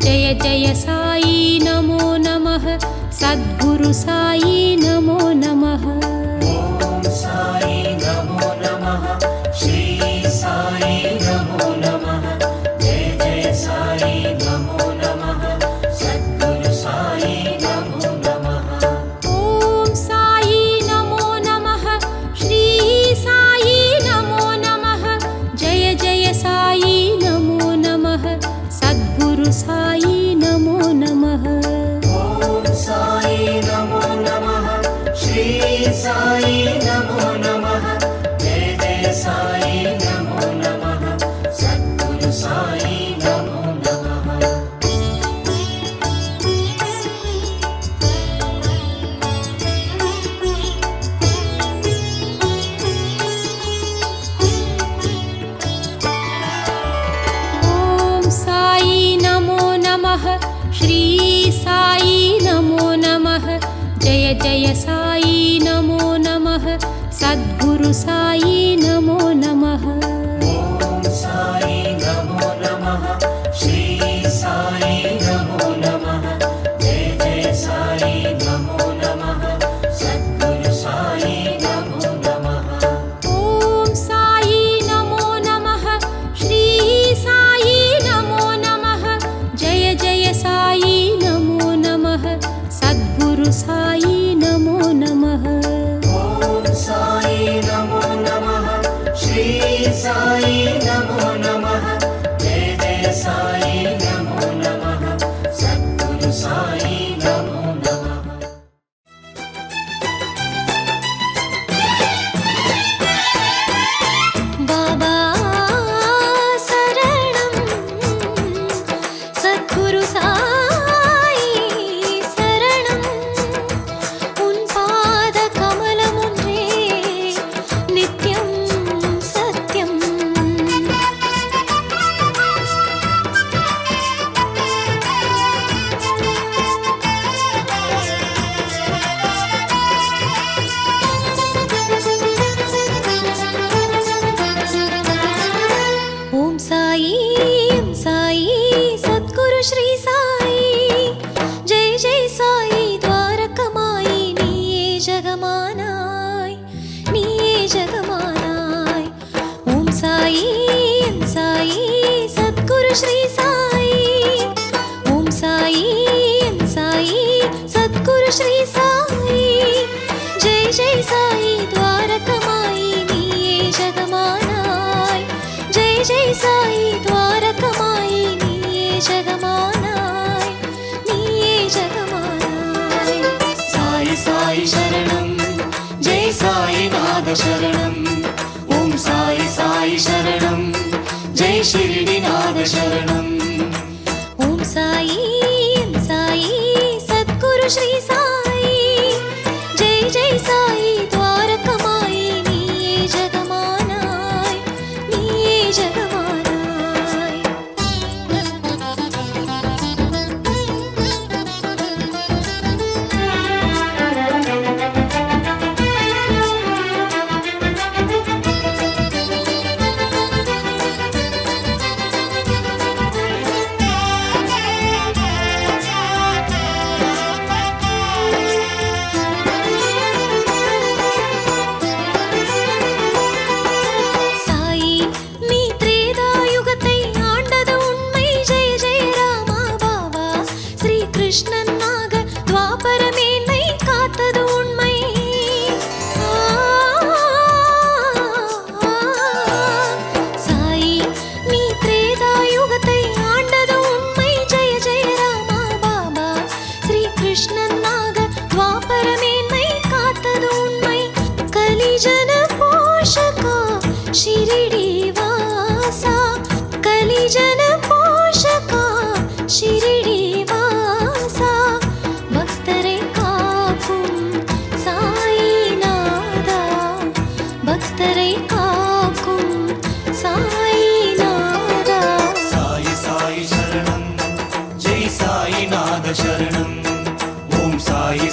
जय जय साई नमो नमः सद्गुरु साई नमो नमः ॐ साई नमो नमः श्री साई नमो नमः जय जय साई नमो नमः सद्गुरु साई नमो नमः ॐ साई नमो नमः श्री साई नमो नमः जय जय साई नमो नमः सद्गुरु साई नमो नमः ॐ साई नमो नमः श्री साई नमो नमः जय जय साई नमो नमः सद्गुरु साई नमो नमः ॐ साई नमो नमः श्री साई नमो नमः जय जय साई नमो नमः सद्गुरु साई नमो नमः ॐ साई नमो नमः श्री साई नमो नमः जय जय साई नमो नमः सद्गुरु साई नमो नमः ॐ साई नमो नमः श्री साई नमो नमः जय जय साई नमो नमः सद्गुरु साई नमो नमः ॐ साई नमो नमः श्री साई नमो नमः जय जय साई नमो नमः सद्गुरु साई नमो नमः बाबा शरणं सद्गुरु साई शरणं उन पाद कमलमुन्रे नित्यं सत्यम् ओम साई सद्गुरु श्री साई जय जय साई द्वारकमाई नीये जगमानाय ओम साई सद्गुरु श्री साई ओम साई सद्गुरु श्री साई जय जय साई द्वारकमाई नीये जगमानाय जय जय साई द्वारकमाई नीये जगमानाय साई साई शरणं जय साई नाद शरणं ओम साई साई शरणं जय शिरडीनाथ शरणं ओम साई सद्गुरु श्री साई जय जय साई द्वारकमाई नीये जगमानाय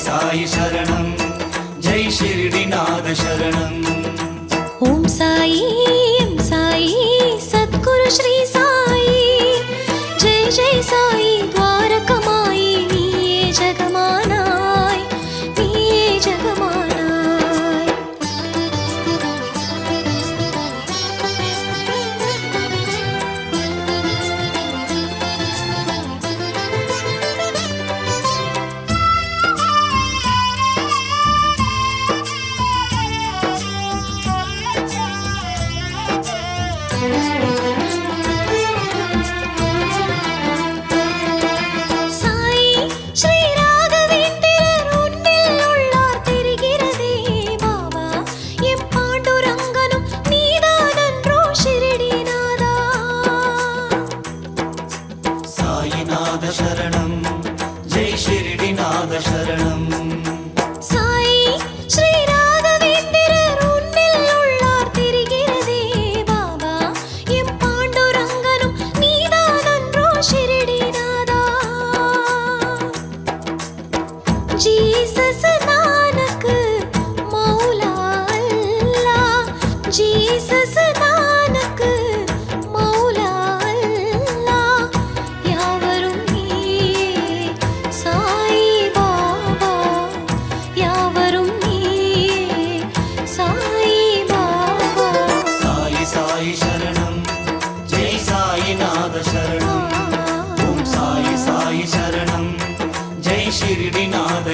साई शरणं जय शिरडीनाथ शरणं ओम साई सद्गुरु श्री साई जय जय साई।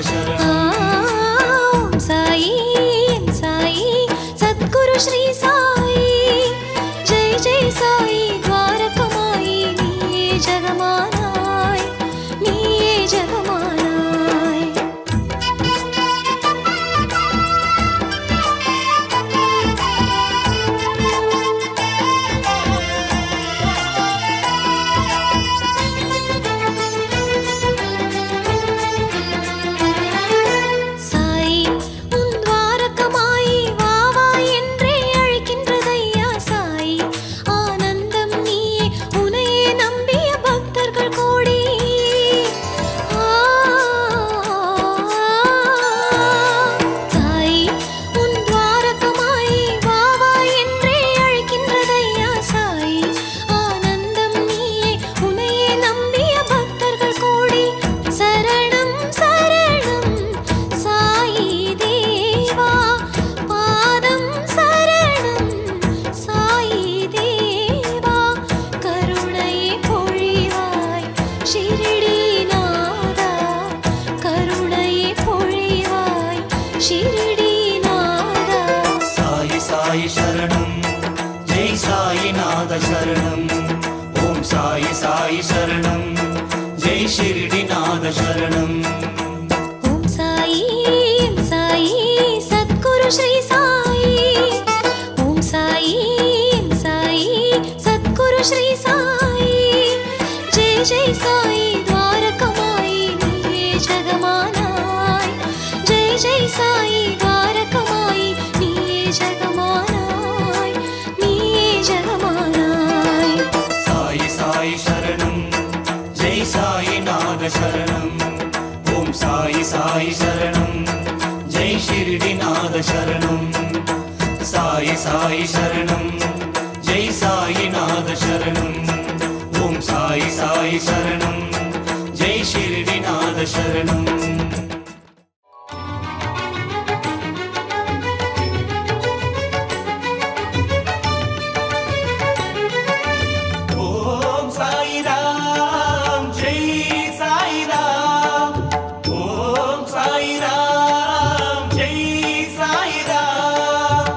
शरणम् ఓం సాయి సాయి సద్గురు శ్రీ సాయి జై జై సాయి ద్వారకమాయి నీయే జగమానాయ్ నీయే జగమానాయ్ சாய் உன் துவாரகமாயி வா வா என்றே அழைக்கின்றதையா சாய் ஆனந்தம் நீயே உனையே நம்பிய பக்தர்கள் கோடி சாய் உன் துவாரகமாயி வா வா என்றே அழைக்கின்றதையா சாய் ஆனந்தம் நீயே உனையே நம்பிய பக்தர்கள் கோடி சரணம் சரணம் சாயி தேவா பாதம் சரணம் சாயி தேவா கருணையை பொழிவாய் ஷிரடி நாதா கருணையை பொழிவாய் ஷிரடி நாதா साई साई शरणं जय साईनाथ शरणं ॐ साई साई शरणं जय शिर्डीनाथ शरणम् ஓம் சாயி சாயி சத்குரு ஸ்ரீ சாயி ஓம் சாயி சாயி சத்குரு ஸ்ரீ சாயி ஜெய் ஜெய் சாயி ద్వారకమాయి நீயே ஜகமானாய் ஜெய் ஜெய் சாயி ద్వారకమాయి நீயே ஜகமானாய் நீயே ஜகமானாய் साई साई शरणं जय साईनाथ शरणं ॐ साई साई शरणं जय शिर्डीनाथ शरणम् साई साई शरणं जय साईनाथ शरणं ॐ साई साई शरणं जय शिर्डीनाथ शरणम् ॐ साई राम जय साई राम ॐ साई राम जय साई राम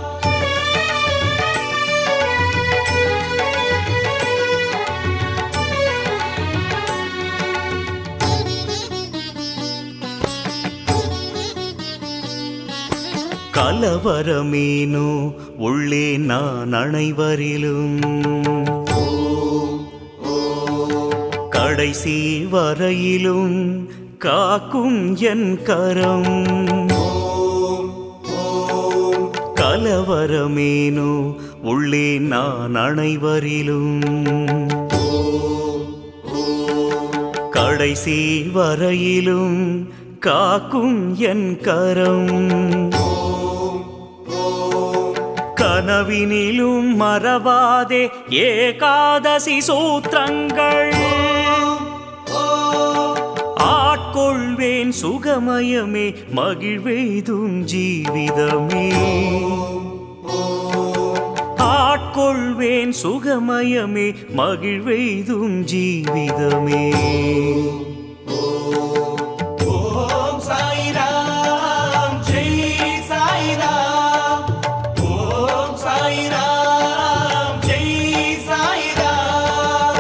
கலவரமேனோ உள்ளே நான் அனைவரிலும் கடைசி வரையிலும் காக்கும் என் கரம் கலவரமேனோ உள்ளே நான் அனைவரிலும் கடைசி வரையிலும் காக்கும் என் கரம் கனவினிலும் மறவாதே ஏகாதசி சூத்திரங்கள் ஆட்கொள்வேன் சுகமயமே மகிழ்வெய்தும் ஜீவிதமே ஆட்கொள்வேன் சுகமயமே மகிழ்வெய்தும் ஜீவிதமே ॐ साई राम जय साई राम ॐ साई राम जय साई राम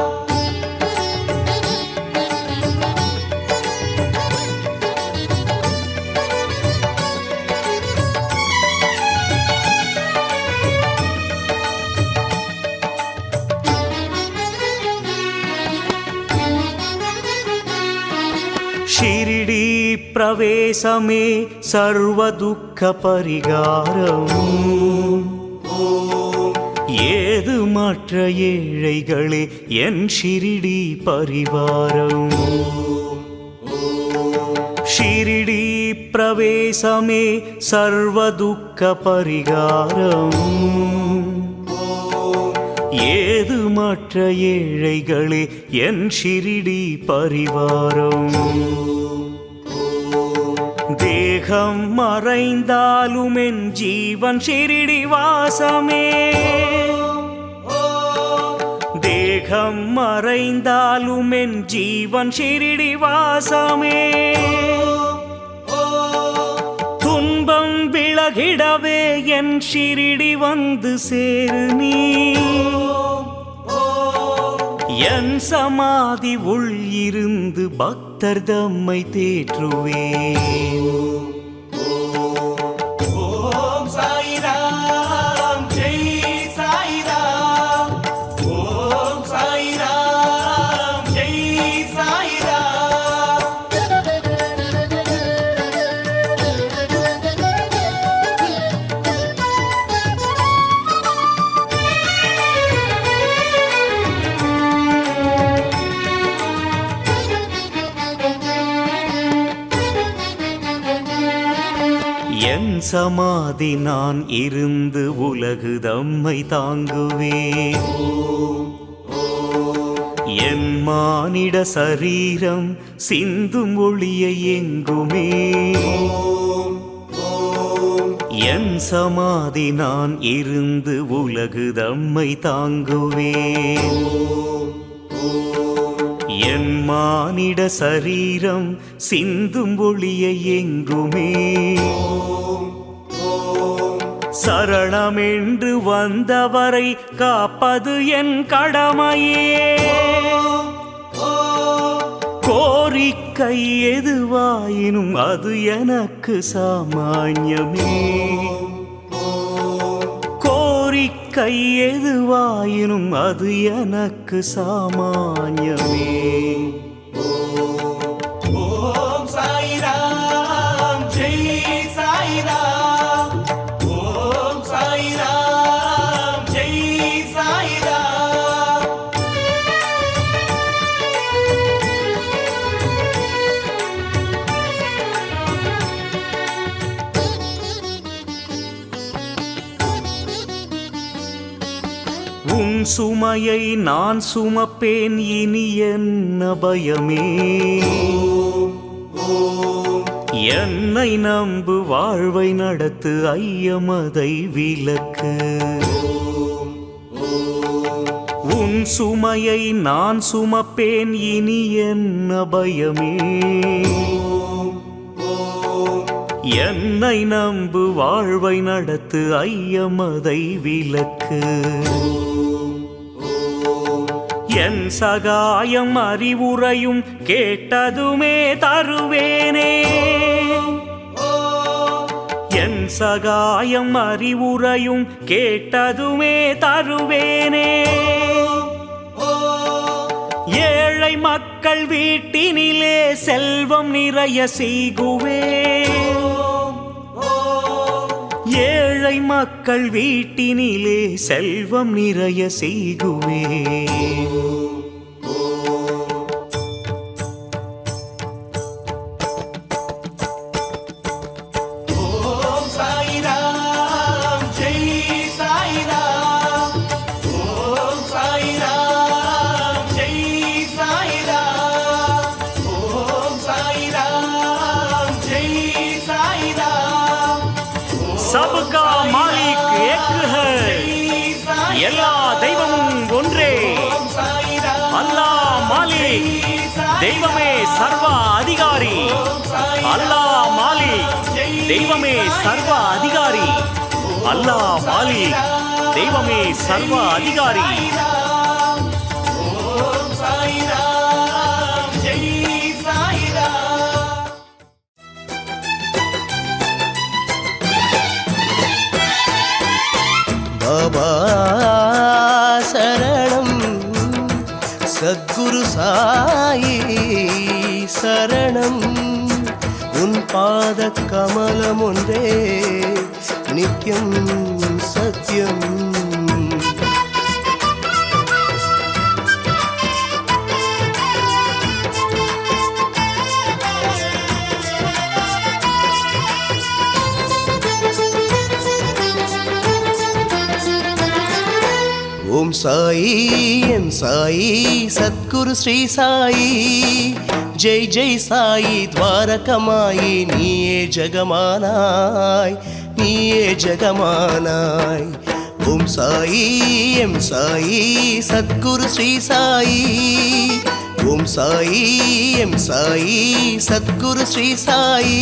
షిరిడీ ప్రవేశమే సర్వ దుఃఖ పరిகாரம் ஏது மற்ற ஏழைகளே என் ஷிரிடி பரிவாரம் ஷிரிடி பிரவேசமே சர்வ துக்க பரிகாரம் ஏது மற்ற ஏழைகளே என் ஷிரிடி பரிவாரம் தேகம் மறைந்தாலும் என் ஜீவன் ஷிரிடி வாசமே தேகம் மறைந்தாலும் என் ஜீவன் ஷிரிடி வாசமே உலகிடவே என் ஷிரிடி வந்து சேரு நீ. என் சமாதி உள் இருந்து பக்தர் தம்மை தேற்றுவேன். ஓம் சாய்ராம் ஜெய் சாய்ராம். ஓம் சாய்ராம் ஜெய் சாய்ராம். என் சமாதி நான் இருந்து உலகு தம்மை தாங்குவேன். என் மானிட சரீரம் சிந்தும் ஒளியை எங்குமே. என் சமாதி நான் இருந்து உலகு தம்மை தாங்குவேன். என் மானிட சரீரம் சிந்தும் ஒளியை எங்குமே. சரணமென்று வந்தவரை காப்பது என் கடமையே. கோரிக்கை எதுவாயினும் அது எனக்கு சாமான்யமே. கோரிக்கை எதுவாயினும் அது எனக்கு சாமான்யமே. ஓம் சாய்ராம் ஜெய் சாய்ராம். ஓம் சாய்ராம் ஜெய் சாய்ராம். உன் சுமையை நான் சுமப்பேன், இனி என்ன பயமே. என்னை நம்பு, வாழ்வை நடத்து, ஐயமதை விலக்கு. உன் சுமையை நான் சுமப்பேன், இனி என்ன பயமே. என்னை நம்பு, வாழ்வை நடத்து, ஐயமதை விலக்கு. என் சகாயம் அறிவுரையும் கேட்டதுமே தருவேனே. என் சகாயம் அறிவுரையும் கேட்டதுமே தருவேனே. ஏழை மக்கள் வீட்டினிலே செல்வம் நிறைய செய்குவேன். ஏழை மக்கள் வீட்டினிலே செல்வம் நிறைய செய்குவேன். ஓம் சாய்ராம் ஜெய் சாய்ராம். ஓம் சாய்ராம் ஜெய் சாய்ராம். ஓம் சாய்ராம் ஜெய் சாய்ராம். सबका मालिक एक है, எல்லா தெய்வமும் ஒன்றே. அல்லாஹ் மாலிக், தெய்வமே சர்வ அதிகாரி. அல்லாஹ் மாலிக், தெய்வமே சர்வ அதிகாரி. அல்லாஹ் மாலிக், தெய்வமே சர்வ அதிகாரி. ஓம் சாய்ராம் ஜெய் சாய்ராம். பாபா சரணம், சத்குரு சாயி சரணம். உன் பாத கமலம் ஒன்றே நித்யம் சத்யம். ஓம் சாயி எம் சாயி சத்குரு ஸ்ரீ சாயி. ஜெய் ஜெய் சாயி துவாரகமாயி. நீயே ஜெகமானாய், நீயே ஜெகமானாய். ஓம் சாயி எம் சாயி சத்குரு ஸ்ரீ சாயி. ఓం సాయి ఎం సాయి సద్గురు శ్రీ సాయి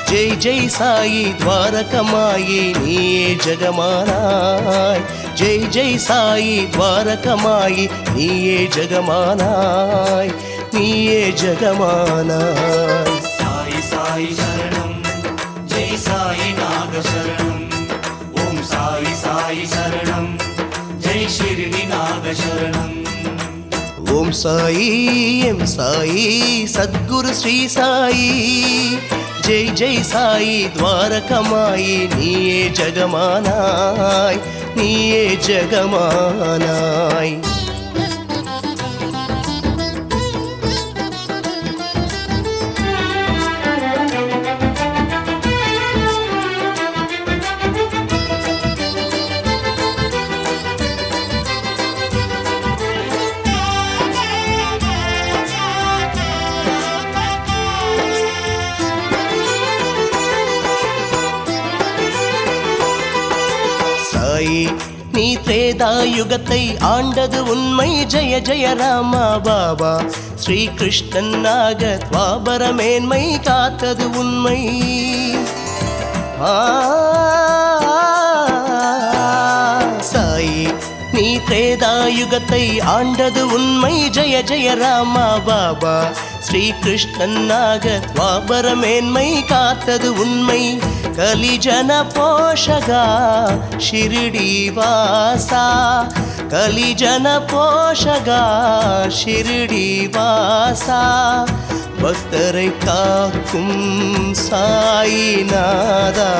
జై జై సాయి ద్వారకమాయి నీయే జగమానాయ్ జై జై సాయి ద్వారకమాయి నీయే జగమానాయ్ నీయే జగమానాయ్ సాయి సాయి శరణం జై సాయి నాగ శరణం ఓం సాయి సాయి శరణం జై షిరిడి నాగ శరణం ఓం సాయి ఎం సాయి సద్గురు శ్రీ సాయి జై జై సాయి ద్వారకమాయి నీయే జగమానాయ్ నీయే జగమానాయ్ சாயி நீ திரேதாயுகத்தை ஆண்டது உண்மை ஜெய ஜெய ராமா பாபா ஸ்ரீகிருஷ்ணன் நாக துவாபர மேன்மை காத்தது உண்மை சாயி நீ திரேதாயுகத்தை ஆண்டது உண்மை ஜெய ஜெய ராமா பாபா ஸ்ரீகிருஷ்ணன் நாக துவாபர மேன்மை காத்தது உண்மை கலிஜன போஷகா ஷிரிடி வாசா கலிஜன போஷகா ஷிரிடி வாசா பக்தரை காக்கும் சாயிநாதா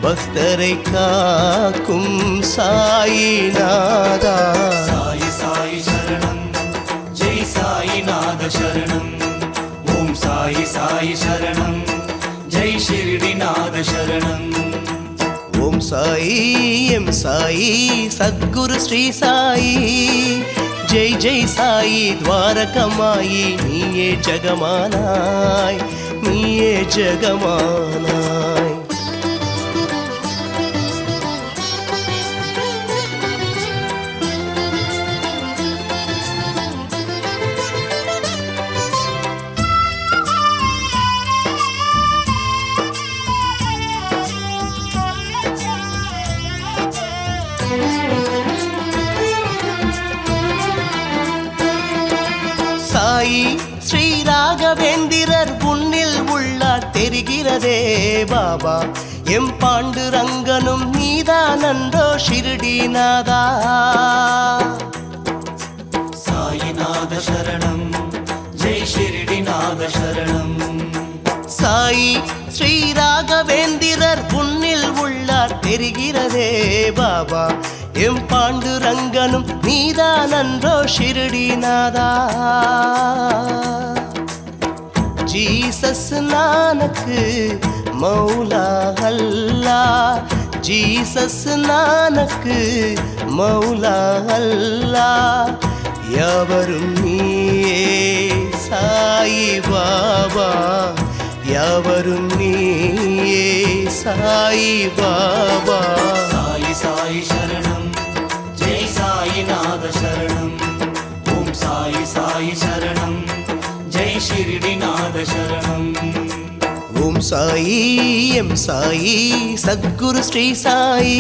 பக்தரை காக்கும் சாயிநாதா சாயி சாயி சரணம் ஜெய் சாயி நாத சரணம் ஓம் சாயி சாயி சரணம் ஜெய் ஷிரிடி நாத சரணம் ஓம் சாயி எம் சாயி சத்குரு ஸ்ரீ சாயி ஜெய் ஜெய் சாயி ద్వారకమాయి நீயே ஜகமானாய் நீயே ஜகமானாய் சாயி ஸ்ரீ ராகவேந்திரர் உன்னில் உள்ளார் தெரிகிறதே பாபா எம் பாண்டுரங்கனும் நீதானந்தோ ஷிரிடிநாதா சாயிநாத சரணம் ஜெய் ஷிரிடி நாத சரணம் சாயி ஸ்ரீ ராகவேந்திரர் உன்னில் உள்ளார் தெரிகிறதே பாபா எம் பாண்டுரங்கனும் நீதானன்றோ ஷிரிடிநாதா ஜீசஸ் நானக்கு மௌலா அல்லா ஜீசஸ் நானக்கு மௌலா அல்லா யாவரும் நீயே சாயி பாபா யாவரும் நீயே சாயி பாபா சாயி சாயி சரணம் ஜெய் சாயி நாத சரணம் ஓம் சாயி சாயி சரணம் ஜெய் ஷிரிடி நாத சரணம் ஓம் சாயி எம் சாயி சத்குரு ஸ்ரீ சாயி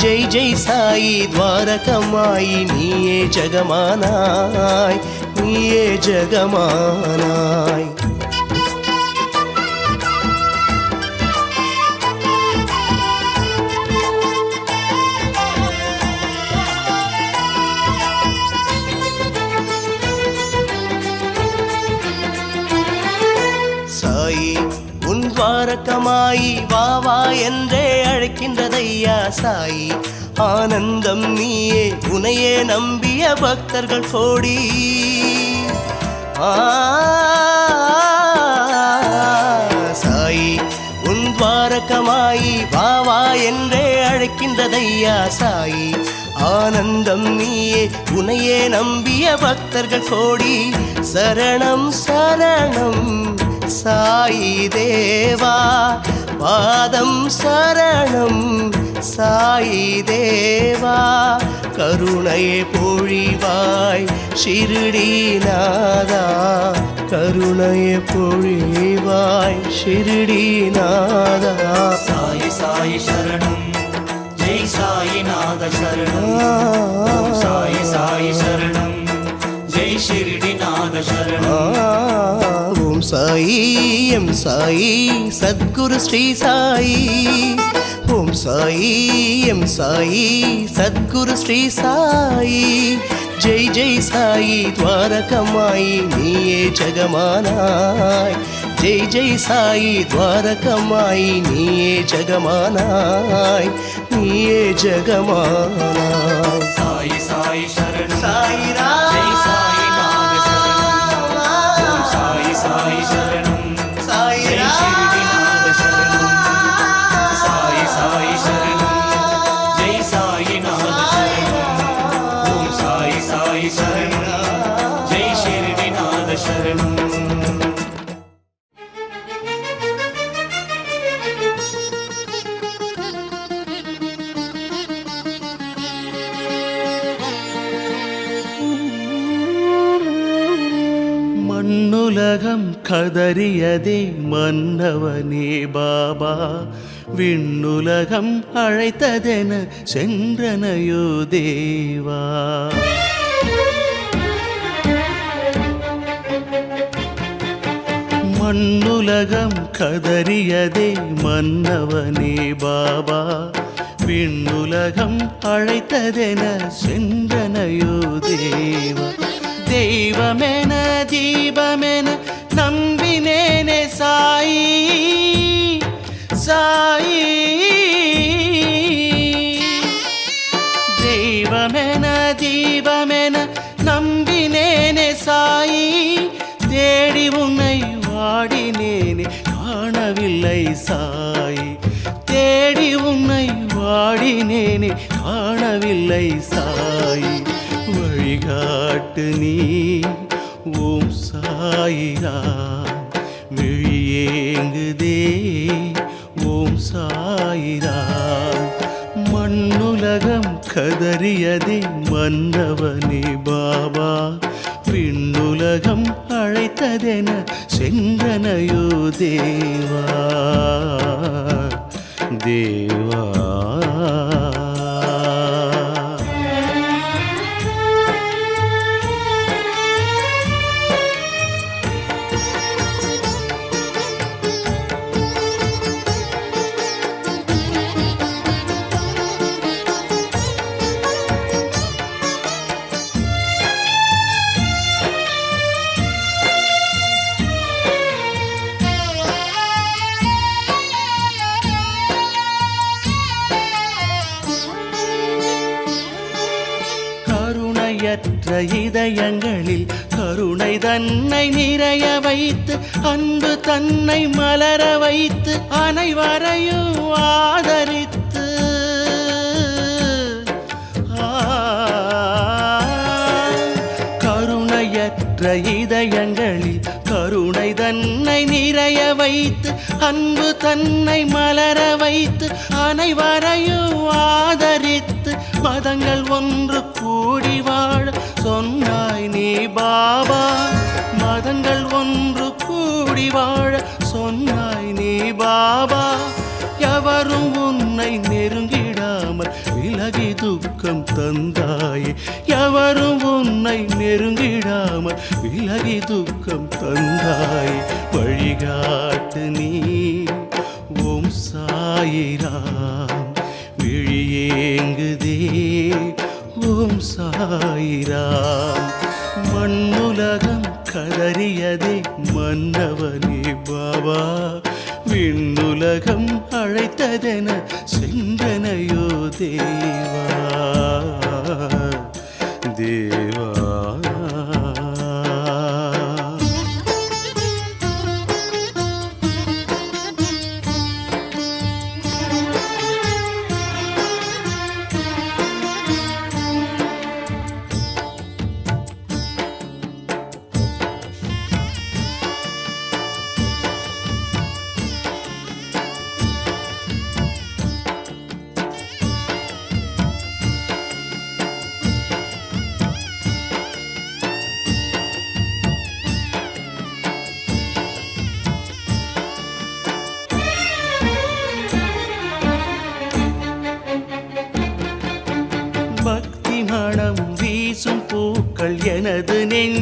ஜெய் ஜெய் சாயி ద్వారకమాయి நீயே ஜகமானாய் நீயே ஜகமானாய் சாயி உன் துவாரகமாயி வா வா என்றே அழைக்கின்றதையா சாயி ஆனந்தம் நீயே உனையே நம்பிய பக்தர்கள் கோடி சாயி உன் துவாரகமாயி வா வா என்றே அழைக்கின்றதையா சாயி ஆனந்தம் நீயே உனையே நம்பிய பக்தர்கள் கோடி சரணம் சரணம் சாயி தேவா பாதம் சரணம் சாயி தேவா கருணையை பொழிவாய் ஷிரடிநாதா கருணையை பொழிவாய் ஷிரடிநாதா சாயி சாயி சரணம் ஜெய் சாயிநாத சரணம் ஓம் சாயி சாயி சரணம் ஜெய் ஷிரடிநாத சரணம் ஓம் சாயி எம் சாயி சத்குரு ஸ்ரீ சாயி ஓம் சாயி எம் சாயி சத்குரு ஸ்ரீ சாயி ஜெய் ஜெய் சாயி துவாரகமாயி நீயே ஜெகமானாய் ஜெய் ஜெய் சாயி துவாரகமாயி நீயே ஜெகமானாய் நீயே ஜெகமானாய் சாயி சாயி சரணம் சாயிரா ஜெய் சாயிநாத சரணம் ஓம் சாயி சாயி சரணம் ஜெய் ஷிரடிநாத சரணம் சாயி சாயி சரணம் ஜெய் சாயிநாத சரணம் ஓம் சாயி சாயி சரணம் ஜெய் ஷிரடிநாத சரணம் மண்ணுலகம் கதறியதே மன்னவனே பாபா விண்ணுலகம் அழைத்ததென சென்றனையோ தேவா மண்ணுலகம் கதறியதே மன்னவனே பாபா விண்ணுலகம் அழைத்ததென சென்றனையோ தேவா தெய்வமென தீபமென நம்பினேனே சாயி சாயி தெய்வமென தீபமென நம்பினேனே சாயி தேடி உன்னை வாடினேனே காணவில்லை சாயி தேடி உன்னை வாடினேனே காணவில்லை சாயி வழிகாட்டு நீ ஓம் சாயிராம் விழியேங்குதே ஓம் சாயிராம் மண்ணுலகம் கதறியதே மன்னவனே பாபா விண்ணுலகம் அழைத்ததென சென்றனையோ தேவா தேவா கருணையற்ற இதயங்களில் கருணை தன்னை நிறைய வைத்து அன்பு தன்னை மலர வைத்து அனைவரையும் ஆதரித்து கருணையற்ற இதயங்களில் கருணை தன்னை நிறைய வைத்து அன்பு தன்னை மலர வைத்து அனைவரையும் ஆதரித்து மதங்கள் ஒன்று கூடி வாழ சொன்னாய் நீ பாபா மதங்கள் ஒன்று கூடி வாழ சொன்னாய் நீ பாபா எவரும் உன்னை நெருங்கிடாமல் விலகி துக்கம் தந்தாயே எவரும் உன்னை நெருங்கிடாமல் விலகி துக்கம் தந்தாயே வழிகாட்டு நீ ஓம் சாயிராம் விழியேங்குதே ஓம் சாயிராம் மண்ணுலகம் கதறியதே மன்னவனே பாபா விண்ணுலகம் அழைத்ததென சென்றனையோ தேவா தேவா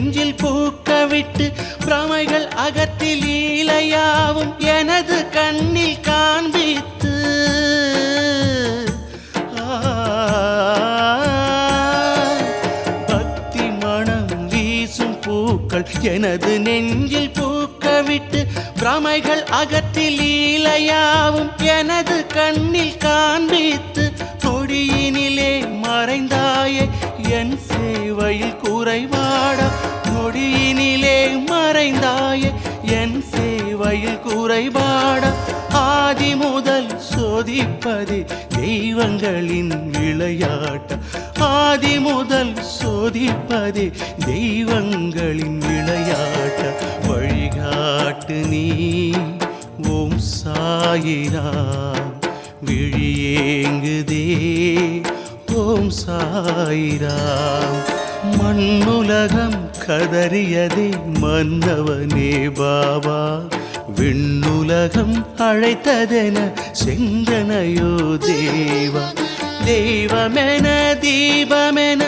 நெஞ்சில் பூக்க விட்டு பிரமைகள் அகற்றி லீலையாவும் எனது கண்ணில் காண்பித்து பக்தி மனம் வீசும் பூக்கள் எனது நெஞ்சில் பூக்க விட்டு பிரமைகள் அகற்றி லீலையாவும் எனது கண்ணில் காண்பித்து நொடியினிலே மறைந்தாயே என் சேவையில் குறைபாடா நொடியினிலே மறைந்தாயே என் சேவையில் குறைபாடா ஆதி முதல் சோதிப்பதே தெய்வங்களின் விளையாட்ட ஆதி முதல் சோதிப்பதே தெய்வங்களின் விளையாட்ட வழிகாட்டு நீ ஓம் சாயிராம் விழியேங்குதே ஓம் சாயிராம் மண்ணுலகம் கதறியதே மன்னவனே பாபா விண்ணுலகம் அழைத்ததென செங்கனையோ தேவா தெய்வமென தீபமென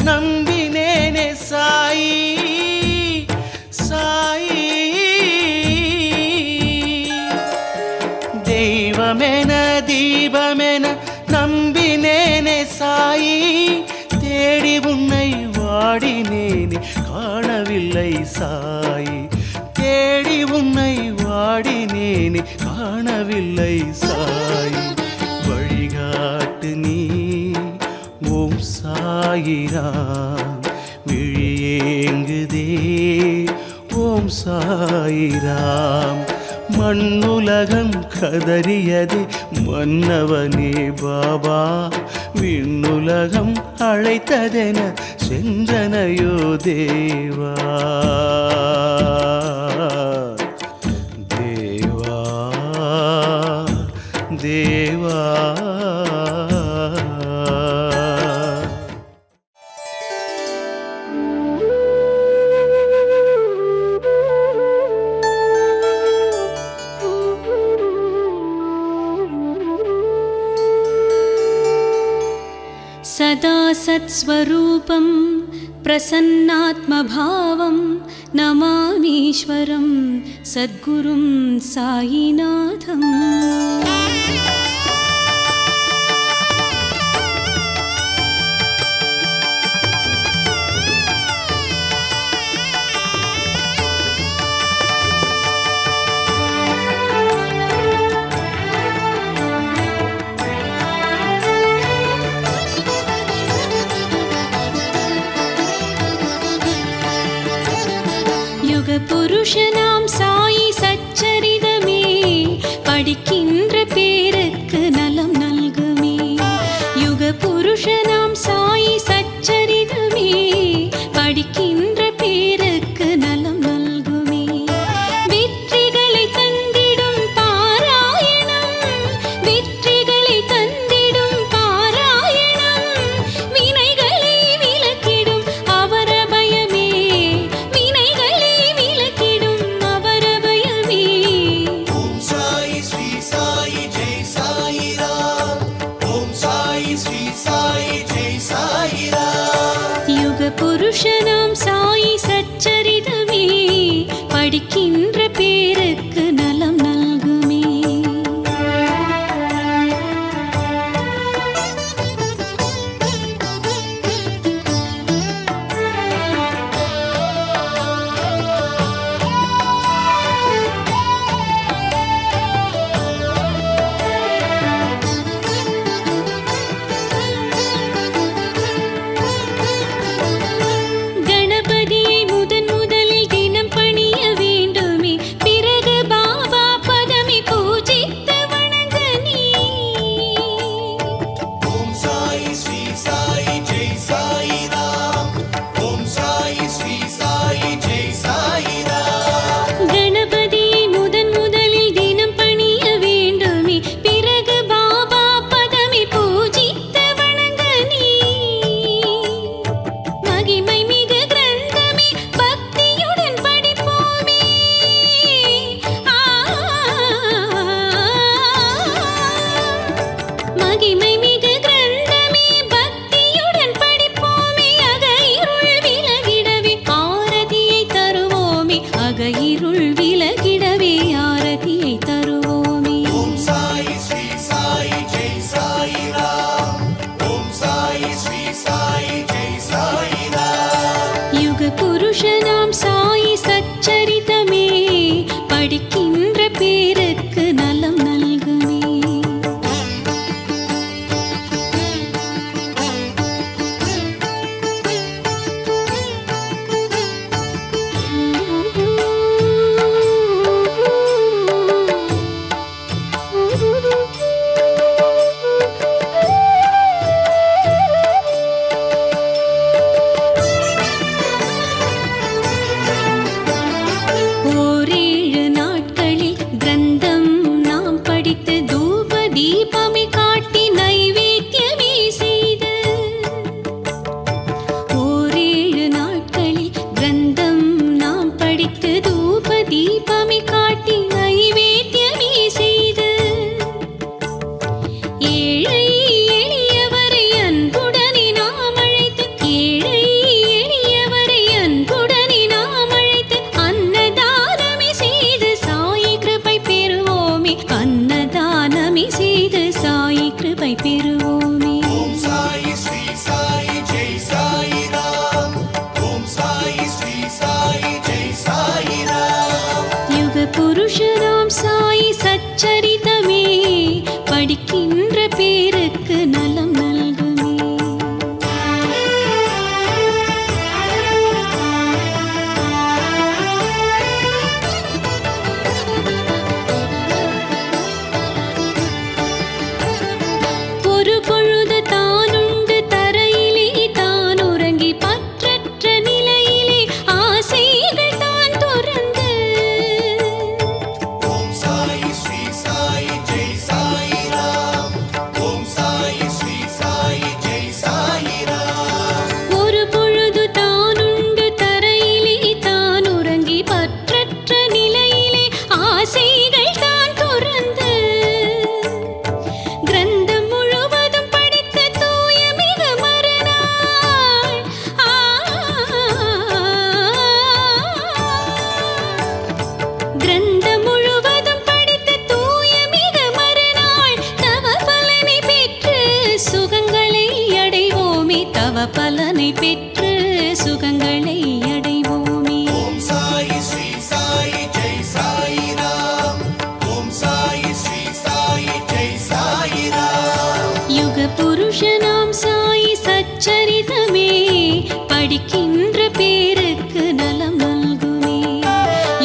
நம்பினேனே சாயி சாயி தெய்வமென தீபமென நம்பினேனே சாயி தேடி உன்னை வாடினேனே காணவில்லை சாயி தேடி உன்னை வாடினேனே காணவில்லை சாயி வழிகாட்டு நீ ஓம் சாயிராம் விழியேங்குதே ஓம் சாயிராம் மண்ணுலகம் கதறியதே மன்னவனே பாபா விண்ணுலகம் அழைத்ததென சென்றனையோ தேவா தேவா தேவா सदा सत्स्वरूपं प्रसन्नात्मभावं नमामीश्वरं सद्गुरुं साईनाथम् புருஷனாம் சாயி சச்சரிதமே படிக்கின்ற பேருக்கு நலம் நல்குமே யுக புருஷனாம் சாயி சச்சரிதமே படிக்கின்ற பேருக்கு நலம் நல்குமே வெற்றிகளை தந்திடும் பாராயணம் வெற்றிகளை தந்திடும் பாராயணம் வினைகளை விலக்கிடும் அவர பயமே புருஷனாம் சாயி சச்சரிதமே படிக்கின்ற பேருக்கு நலம் நல்குமே கணபதியை முதன் முதலில் தினம் பணிய வேண்டுமே பிறகு பாபா படிக்கின்ற பேருக்கு நலம் நல்குமே. ஓரேழு நாட்களில் கிரந்தம் நாம் படித்து தூப தீபமே காட்டி நைவேத்தியமே செய்து. ஓரேழு நாட்களில் கிரந்தம் நாம் படித்து தூப தீபமே காட்டி நைவேத்தியமே செய்து. ஏழை எளியவரை அன்புடனே நாம் அழைத்து, ஏழை எளியவரை அன்புடனே நாம் அழைத்து அன்னதானமே செய்து சாயி கிருபை பெறுவோமே. அன்னதானமே செய்து சாயி கிருபை பெறுவோமே. ஓம் சாயி ஸ்ரீ சாயி ஜெய் சாயி ராம். ஓம் சாயி ஸ்ரீ சாயி ஜெய் சாயி ராம். யுக புருஷராம் சாயி சச்சரிதமே படிக்கின்ற பேருக்கு நலம் நல்குமே. ஒரு பொழுது தானுண்டு தரையிலே தான் உறங்கி பற்றற்ற நிலையிலே ஆசைகள் தான் துறந்து. ஓம் சாயி ஸ்ரீ சாயி ஜெய் சாயி ராம். ஓம் சாயி ஸ்ரீ சாயி ஜெய் சாயி ராம். ஒரு பொழுது தானுண்டு தரையிலே தான் உறங்கி பற்றற்ற நிலையிலே ஆசைகள் தான் துறந்து. கிரந்தம் முழுவதும் படித்த தூய மிக மறுநாள் கிரந்தம் முழுவதும் படித்த தூய மிக மறுநாள் தவ பலனை பெற்று சுகங்களை அடைவோமே. தவ பலனை பெற்று சுகங்களை அடைவோமே. ஓம் சாயி ஸ்ரீ சாயி ஜெய் சாயி ராம். ஓம் சாயி ஸ்ரீ சாயி ஜெய் சாயி ராம். யுக புருஷனாம் சாயி சச்சரிதமே படிக்கின்ற பேருக்கு நலம் நல்குமே.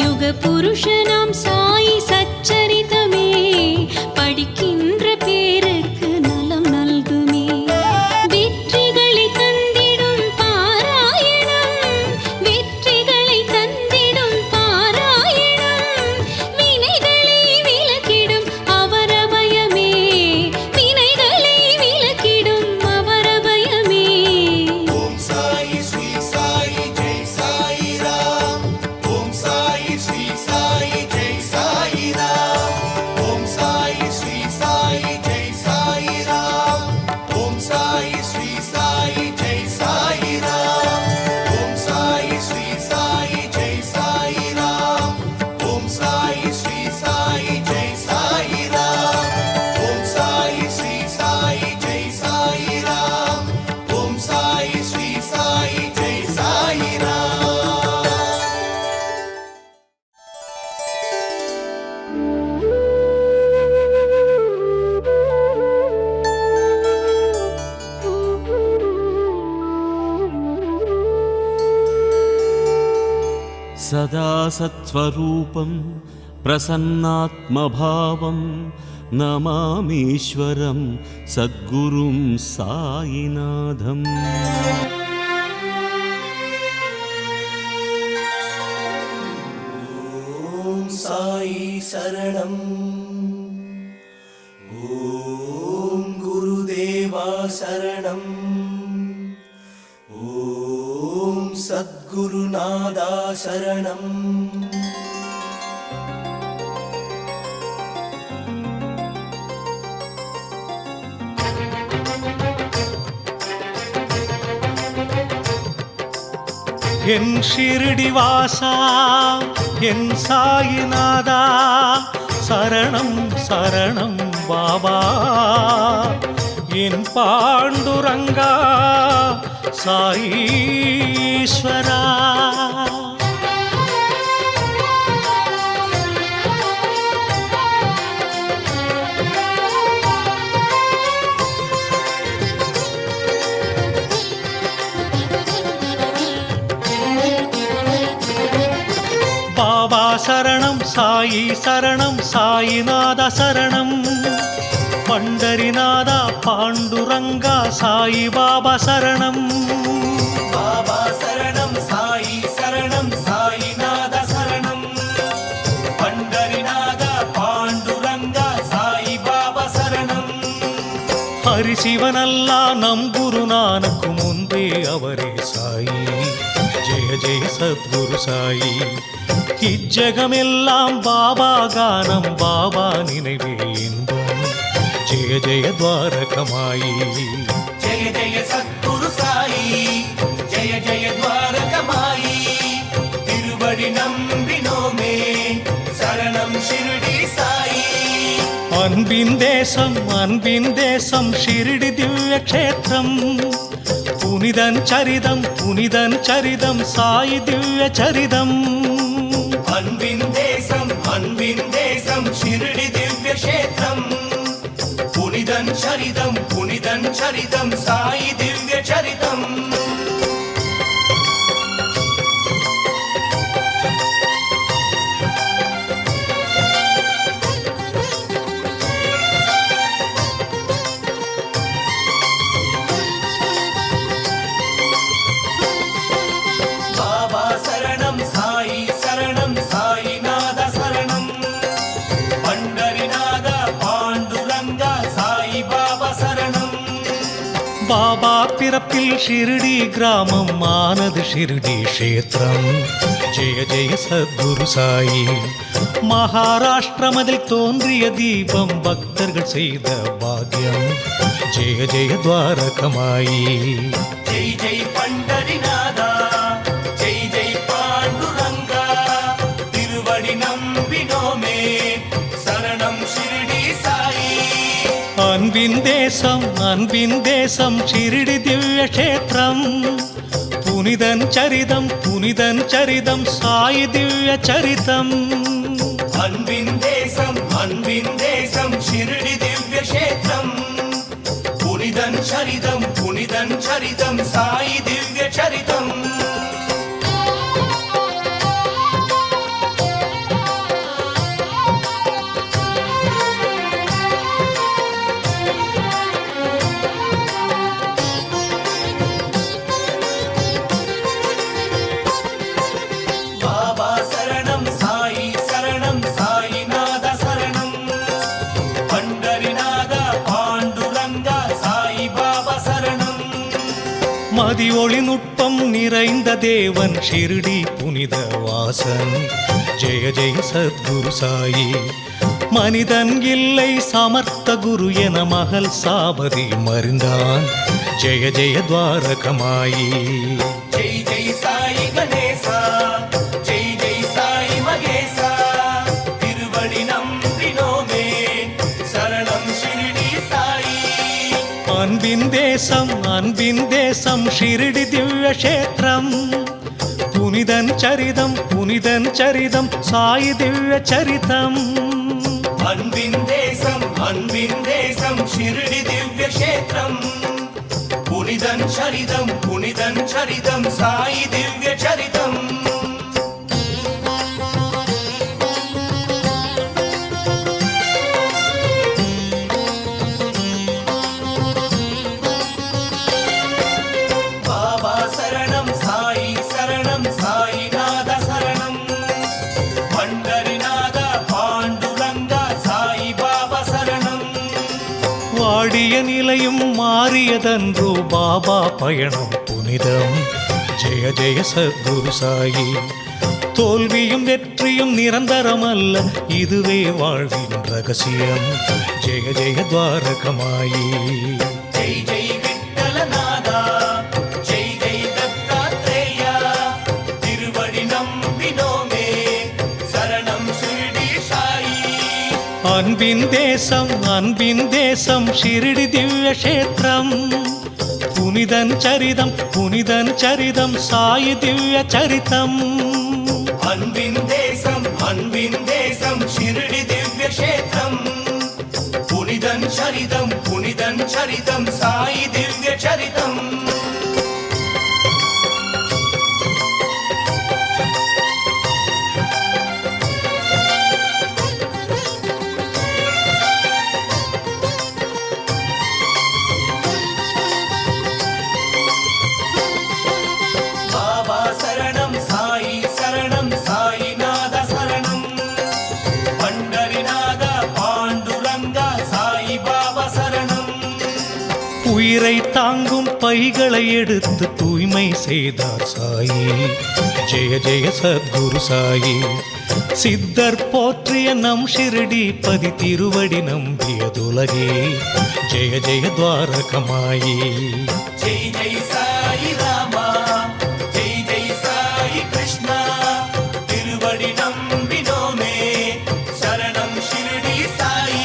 யுக புருஷனாம் சாயி சச்சரிதமே படிக்கின்ற பேருக்கு நலம் நல்குமே. வெற்றிகளை தந்திடும் பாராயணம், வெற்றிகளை தந்திடும் பாராயணம், வினைகளை விலக்கிடும் அவரபயமே, வினைகளை விலக்கிடும் அவரபயமே. ஓம் சாயி ஸ்ரீ சாயி ஜெய் சாயி ராம். ஓம் சாயி ஸ்ரீ சாயி ஜெய் சாயி ராம். ஓம் சாயி ஸ்ரீ சாயி ஜெய் சாயி ராம். ஓம் சாயி ஸ்ரீ சாயி ஜெய் சாயி ராம். ஓம் சாயி ஸ்ரீ சாயி ஜெய் சாயி ராம். ஓம் சாயி ஸ்ரீ சாயி ஜெய் சாயி ராம். ஓம் சாயி ஸ்ரீ சாயி ஜெய் சாயி ராம். ஓம் சாயி ஸ்ரீ சாயி ஜெய் சாயி ராம். सदा सत्स्वरूपं प्रसन्नात्मभावं नमामीश्वरं सद्गुरुं सायिनाथम्। ஓம் சாயி சரணம். ஓம் குருதேவா சரணம். ஓம் சத்குருநாதா சரணம். என் ஷிரடி வாசா என் சாயிநாதா சரணம் சரணம் பாபா என் பாண்டுரங்கா சாயீஸ்வரா சரணம் சாயி சரணம் சாயிநாத சரணம் பண்டரிநாதா பாண்டுரங்கா சாயி பாபா சரணம் பாபா சரணம் சாயி சரணம் சாயிநாத சரணம் பண்டரிநாதா பாண்டுரங்கா சாயி பாபா சரணம் ஹரிசிவனல்லா நம் குருநானக்கு முன்பே அவரே சாயி ஜெய ஜெய சத்குரு சாயி இஜ்ஜகமெல்லாம் பாபா கானம் பாபா நினைவே இன்பம் ஜெய ஜெய துவாரகமாயி ஜெய ஜெய சத்குரு சாயி ஜெய ஜெய துவாரகமாயி திருவடி நம்பினோமே சரணம் ஷிரடி சாயி அன்பின் தேசம் ஷிரடி திவ்ய க்ஷேத்திரம் புனிதன் சரிதம் சாயி திவ்ய சரிதம் அன்பின் தேசம் ஷிரடி திவ்ய க்ஷேத்திரம் புனிதன் சரிதம் சாயி திவ்ய சரிதம் பாபா சரணம் சாயி சரணம் சாயிநாத சரணம் பண்டரிநாத பாண்டுரங்கா சாயி பாபா சரணம் பாபா பிறப்பில் ஷிரடி கிராமம் ஆனது ஷிரடி க்ஷேத்திரம் ஜெய ஜெய சத்குரு சாயி மகாராஷ்டிரமதில் தோன்றிய தீபம் பக்தர்கள் செய்த பாக்கியம் ஜெய ஜெய துவாரகமாயி ஜெய் ஜெய் பண்டரிநாதா ஜெய் ஜெய் பாண்டுரங்கா திருவடி நம்பினோமே சரணம் ஷிரடி சாயி அன்பின் தேசம் ஷிரடி திவ்ய க்ஷேத்திரம் புனிதன் சரிதம் சாயி திவ்ய சரிதம் அன்பின் தேசம் ஷிரடி திவ்ய க்ஷேத்திரம் புனிதன் சரிதம் சாயி திவ்ய சரிதம் பாபா சரணம் சாயி சரணம் சாயிநாத சரணம் பண்டரிநாத பாண்டுரங்கா சாயி பாபா சரணம் மதி ஒளி நுட்பம் நிறைந்த தேவன் ஷிரடி புனித வாசன் ஜெய ஜெய சத்குரு சாயி மனிதன் இல்லை சமர்த்த குரு என மகள் சாபதி மறிந்தான் ஜெய ஜெய துவாரகமாயி ஜெய் ஜெய் சாயி கணேசா ஜெய் ஜெய் சாயி மகேசா திருவடி நம்பினோமே சரணம் ஷிரடி சாயி அன்பின் தேசம் ஷிரடி திவ்ய க்ஷேத்திரம் புனிதன் சரிதம் சாயி திவ்ய சரிதம் அன்பின் தேசம் ஷிரடி திவ்ய க்ஷேத்திரம் புனிதன் சரிதம் சாயி திவ்ய சரிதம் பாபா சரணம் சாயி சரணம் சாயிநாத சரணம் பண்டரிநாத பாண்டுரங்கா சாயி பாபா சரணம் வாடிய நிலையும் மாறியதன்றோ பாபா பயணம் புனிதம் ஜெய ஜெய சத்குரு சாயி தோல்வியும் வெற்றியும் நிரந்தரமல்ல இதுவே வாழ்வின் ரகசியம் ஜெய ஜெய துவாரகமாயி ஜெய் ஜெய் விட்டலநாதா ஜெய் ஜெய் தத்தாத்ரேயா திருவடி நம்பினோமே சரணம் ஷிரடி சாயி அன்பின் தேசம் ஷிரடி திவ்ய க்ஷேத்திரம் புனிதன் சரிதம் சாயி திவ்ய சரிதம் அன்பின் தேசம் ஷிரடி திவ்ய க்ஷேத்திரம் புனிதன் சரிதம் சாயி திவ்ய சரிதம் உயிரை தாங்கும் பைகளை எடுத்து தூய்மை செய்தார் சாயி. ஜெய ஜெய சத்குரு சாயி. சித்தர் போற்றிய நம் ஷிரடி பதி திருவடி நம்பியதுலகே. ஜெய ஜெய துவாரகமாயி. जय जय साई रामा जय जय साई कृष्णा तिरुवडि नम्बिनोमे शरणं शिरडी साई.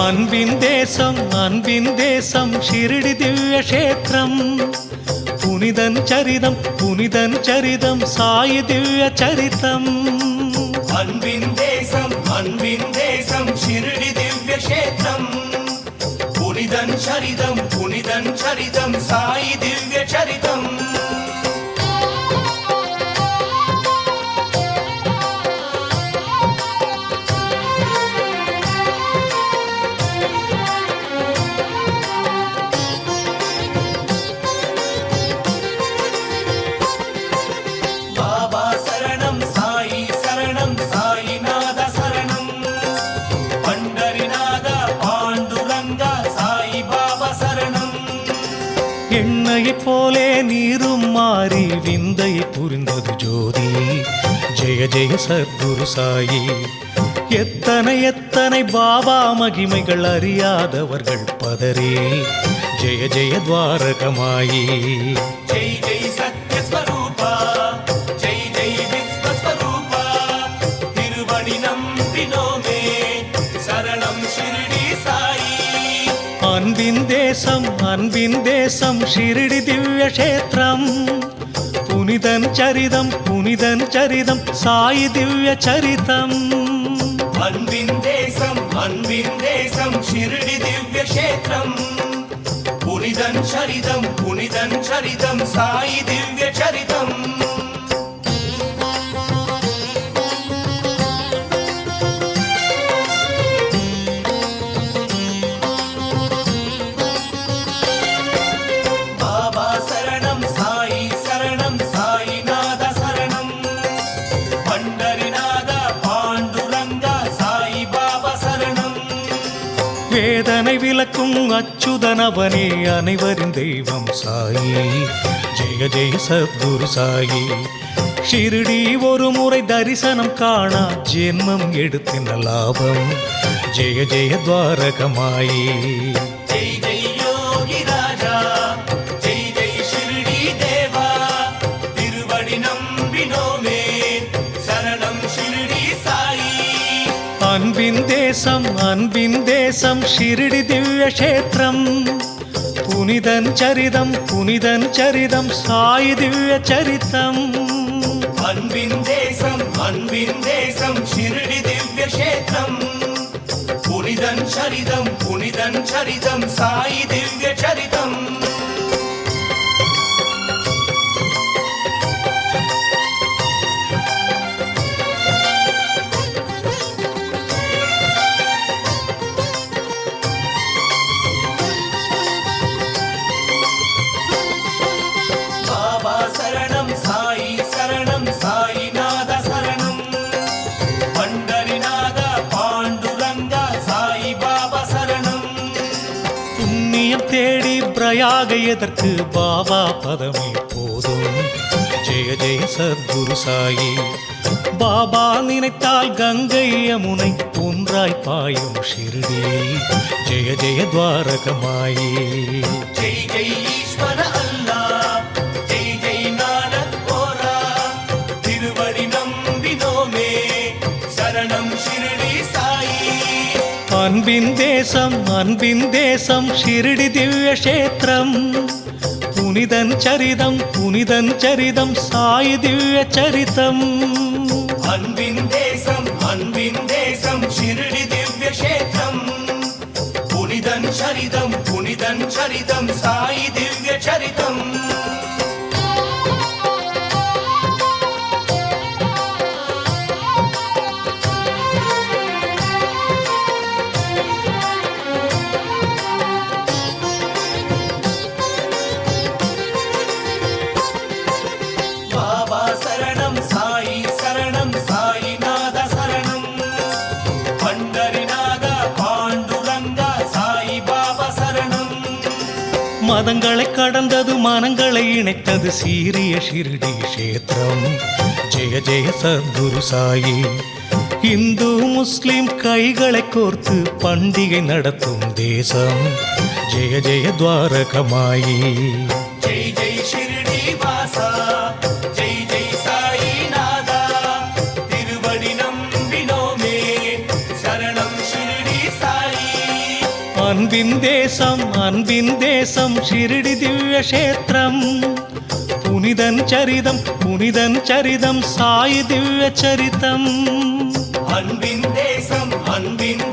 அன்பின் தேசம் ஷிரடி திவ்ய கஷேத்திரம். புனிதன் சரிதம் சாயி திவ்ய சரிதம். அன்பின் தேசம் शिरडी दिव्य क्षेत्रम पुनिदं चरितं साई दिव्य चरितम. बाबा शरणं साईनाथ शरणं पंडरीनाथ पांडुरंग साई बाबा शरणं. எண்ணெயை போலே நீரும் மாறி விந்தை புரிந்தது ஜோதி. ஜெய ஜெய சத்குரு சாயி. எத்தனை பாபா மகிமைகள் அறியாதவர்கள் பதரே. ஜெய ஜெய துவாரகமாயி. जय जय सत्य स्वरूपा जय जय विश्व स्वरूपा तिरुवडि नम्बिनोमे शरणं शिरडी साई. அன்பின் தேசம் ஷிரடி திவ்ய கஷேத்திரம். புனிதன் சரிதம் சாயி திவ்ய சரிதம். அன்பின் தேசம் शिरडी दिव्य क्षेत्रम पुनिदं चरितं साई दिव्य चरितम. बाबा शरणं साईनाथ शरणं पंडरीनाथ पांडुरंग साई बाबा शरणं. வேதனை விலக்கும் அச்சுதனவனே அனைவரின் தெய்வம் சாயி. ஜெய ஜெய சத்குரு சாயி. ஷிரடி ஒரு முறை தரிசனம் காணா ஜென்மம் எடுத்தின லாபம். ஜெய ஜெய துவாரகமாயி. जय जय योगी राजा जय जय शिरडी देवा तिरुवडि नम्बिनोमे शरणं शिरडी साई. அன்பின் தேசம் ஷிரடி திவ்ய கஷேத்திரம். புனிதன் சரிதம் சாயி திவ்ய சரிதம். அன்பின் தேசம் शिरडी दिव्य क्षेत्रम पुनिदं चरितं साई दिव्य चरितम. बाबा शरणं साईनाथ शरणं पंडरीनाथ पांडुरंग साई बाबा शरणं. புண்ணியம் தேடி பிரயாக எதற்கு பாபா பதமே போதும். ஜெய ஜெய சத்குரு சாயி. பாபா நினைத்தால் கங்கை யமுனை ஒன்றாய் பாயும் ஷிரடி. ஜெய ஜெய துவாரகமாயி. जय जय ईश्वर अल्लाह जय जय नानक बोरा तिरुवडि नम्बिनोमे शरणं शिरडी साई. அன்பின் தேசம் ஷிரடி திவ்ய கஷேத்திரம். புனிதன் சரிதம் சாயி திவ்ய சரிதம். அன்பின் தேசம் शिरडी दिव्य क्षेत्रम पुनिदं चरितं साई दिव्य चरितम. बाबा शरणं साईनाथ शरणं पंडरीनाथ पांडुरंग साई बाबा शरणं. மதங்களை கடந்தது மனங்களை இணைத்தது சீரிய ஷிர்டி கஷேத்திரம். ஜெய ஜெய சத்குரு சாயி. இந்து முஸ்லிம் கைகளை கோர்த்து பண்டிகை நடத்தும் தேசம். ஜெய ஜெய துவாரகமாயி. ஜெய் ஜெய் ஷிர்டி வாசா, ஜெய் ஜெய் சாயிநாதா, திருவடி நம்பினோமே, சரணம் ஷிர்டி சாயி. அன்பின் தேசம் ஷிர்டி திவ்ய கஷேத்திரம். புனிதன் சரிதம் சாயி திவ்ய சரிதம். அன்பின்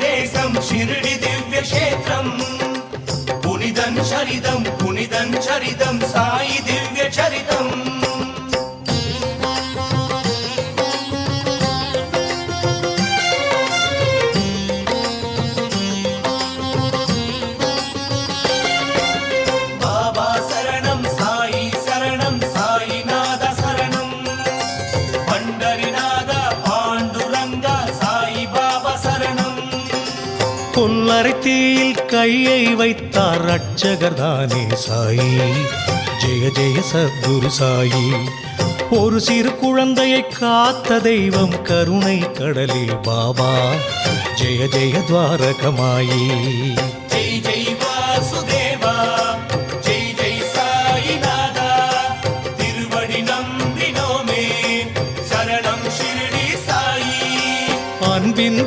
தேசம் ஷிர்டி திவ்ய கஷேத்திரம். புனிதன் சரிதம் சாயி திவ்ய சரிதம். பாபா சரணம் சாயி சரணம் சாயிநாத சரணம். பண்டரிநாத பாண்டுரங்க சாயி பாபா சரணம். கொல்லறை தீயில் கையை வைத்தார் ரட்சகர் தானே சாயி. ஜெய ஜெய சத்குரு சாயி. ஒரு சிறு குழந்தையை காத்த தெய்வம் கருணை கடலில் பாபா. ஜெய ஜெய துவாரகமாயி. ஜெய் ஜெய் வாசுதேவா, ஜெய் ஜெய் சாயிநாதா, திருவடி நம்பினோமே, சரணம் ஷிர்டி சாயி. அன்பின்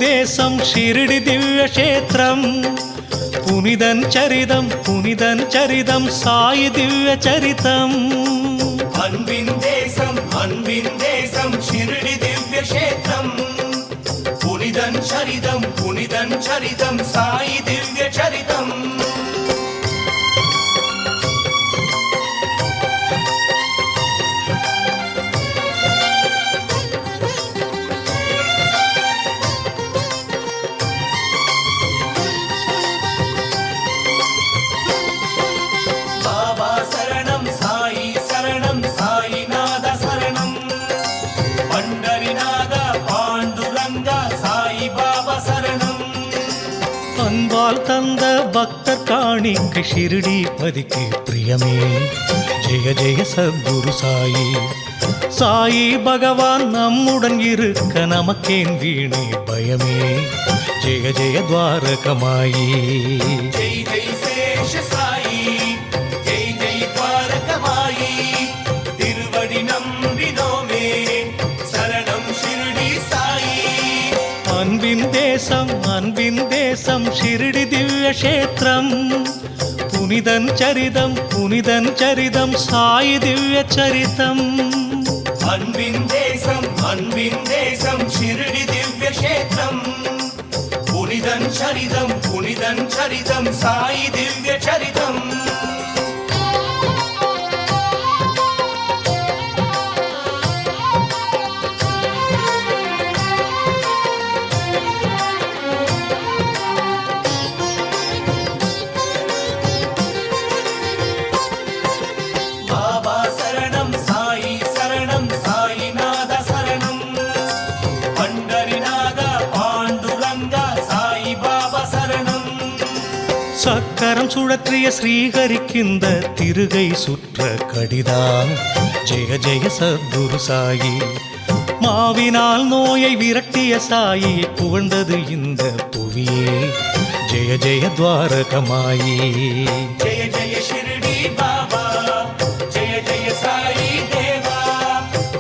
தேசம் ஷிர்டி திவ்ய கஷேத்திரம். புனிதன் சரிதம் சாயி திவ்ய சரிதம். அன்பின் தேசம் ஷிர்டி திவ்ய கஷேத்திரம். புனிதன் சரிதம் சாயி திவ்ய சரிதம். பாபா சரணம் சாயி சரணம் சாயிநாத சரணம். பண்டரிநாத பாண்டுரங்க சாயி பாபா சரணம். அன்பால் தந்த பக்தர் காணிக்கு ஷிர்டி பதிக்கு பிரியமே. ஜெய ஜெய சத்குரு சாயி. சாயி பகவான் நம்முடன் இருக்க நமக்கேன் வீணே பயமே. ஜெய ஜெய துவாரகமாயி. ஜெய் ஜெய் சேஷ சாயி, ஜெய் ஜெய் துவாரகமாயி, திருவடி நம்பினோமே, சரணம் ஷிர்டி சாயி. அன்பின் தேசம் ஷிர்டி திவ்ய கஷேத்திரம். புனிதன் சரிதம் சாயி திவ்ய சரிதம். அன்பின் தேசம் ஷிர்டி திவ்ய கஷேத்திரம். புனிதன் சரிதம் சாயி திவ்ய சரிதம். பாபா சரணம் சாயி சரணம் சாயிநாத சரணம். பண்டரிநாத பாண்டுரங்க சாயி பாபா சரணம். சக்கரம் சுழற்றிய ஸ்ரீஹரிக்கிந்த திருகை சுற்ற கடிதான். ஜெய ஜெய சத்குரு சாயி. மாவினால் நோயை விரட்டிய சாயி புகழ்ந்தது இந்த புவியே. ஜெய ஜெய துவாரகமாயி. ஜெய ஜெய ஷிர்டி பாபா, ஜெய ஜெய சாயி தேவா,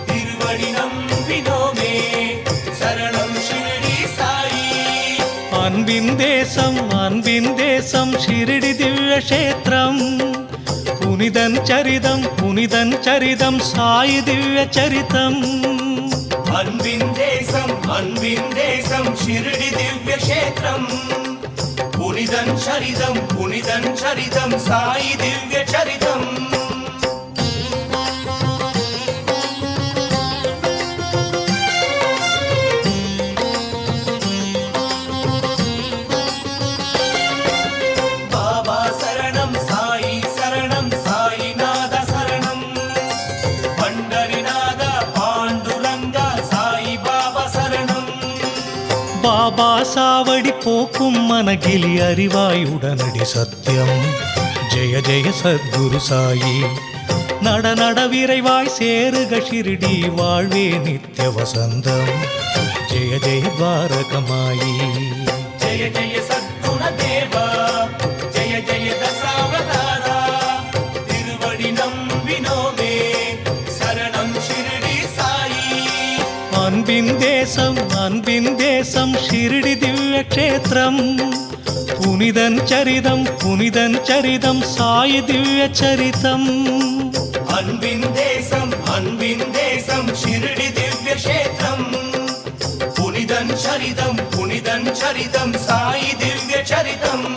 திருவடி நம்பினோமே, சரணம் ஷிர்டி சாயி. அன்பின் தேசம் ஷிர்டி திவ்ய கஷேத்திரம். புனிதன் சரிதம் சாயி திவ்ய சரிதம். அன்பின் தேசம் ஷிர்டி திவ்ய கஷேத்திரம். புனிதன் சரிதம் சாயி திவ்ய சரிதம். பாபா சரணம் சாயி சரணம் சாயிநாத சரணம். பண்டரிநாத பாண்டுரங்க சாயி பாபா சரணம். பாபா சாவடி போக்கும் மனகிலி அறிவாய் உடனடி சத்தியம் ஜெய ஜெய சத்குரு சாயி நட நட விரைவாய் சேருக ஷிரடி வாழ்வே நித்ய வசந்தம் ஜெய ஜெய துவாரகமாயி ஜெய ஜெய சத்குண தேவா ஜெய ஜெய தசாவதாரா திருவடி நம்பினோமே சரணம் ஷிரடி சாயி அன்பின் தேசம் ஷிரடி திவ்ய க்ஷேத்திரம் புனிதன் சரிதம் சாயி திவ்ய சரிதம் அன்பின் தேசம் ஷிரடி திவ்ய க்ஷேத்திரம் புனிதன் சரிதம் சாயி திவ்ய சரிதம்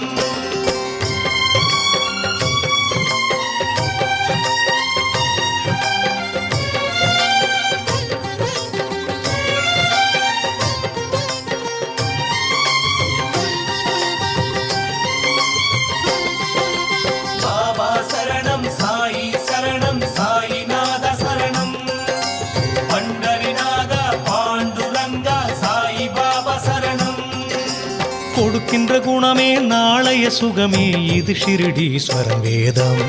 கொடுக்கின்ற குணமே நாளைய சுகமே இது ஷிரடீஸ்வரன் வேதம்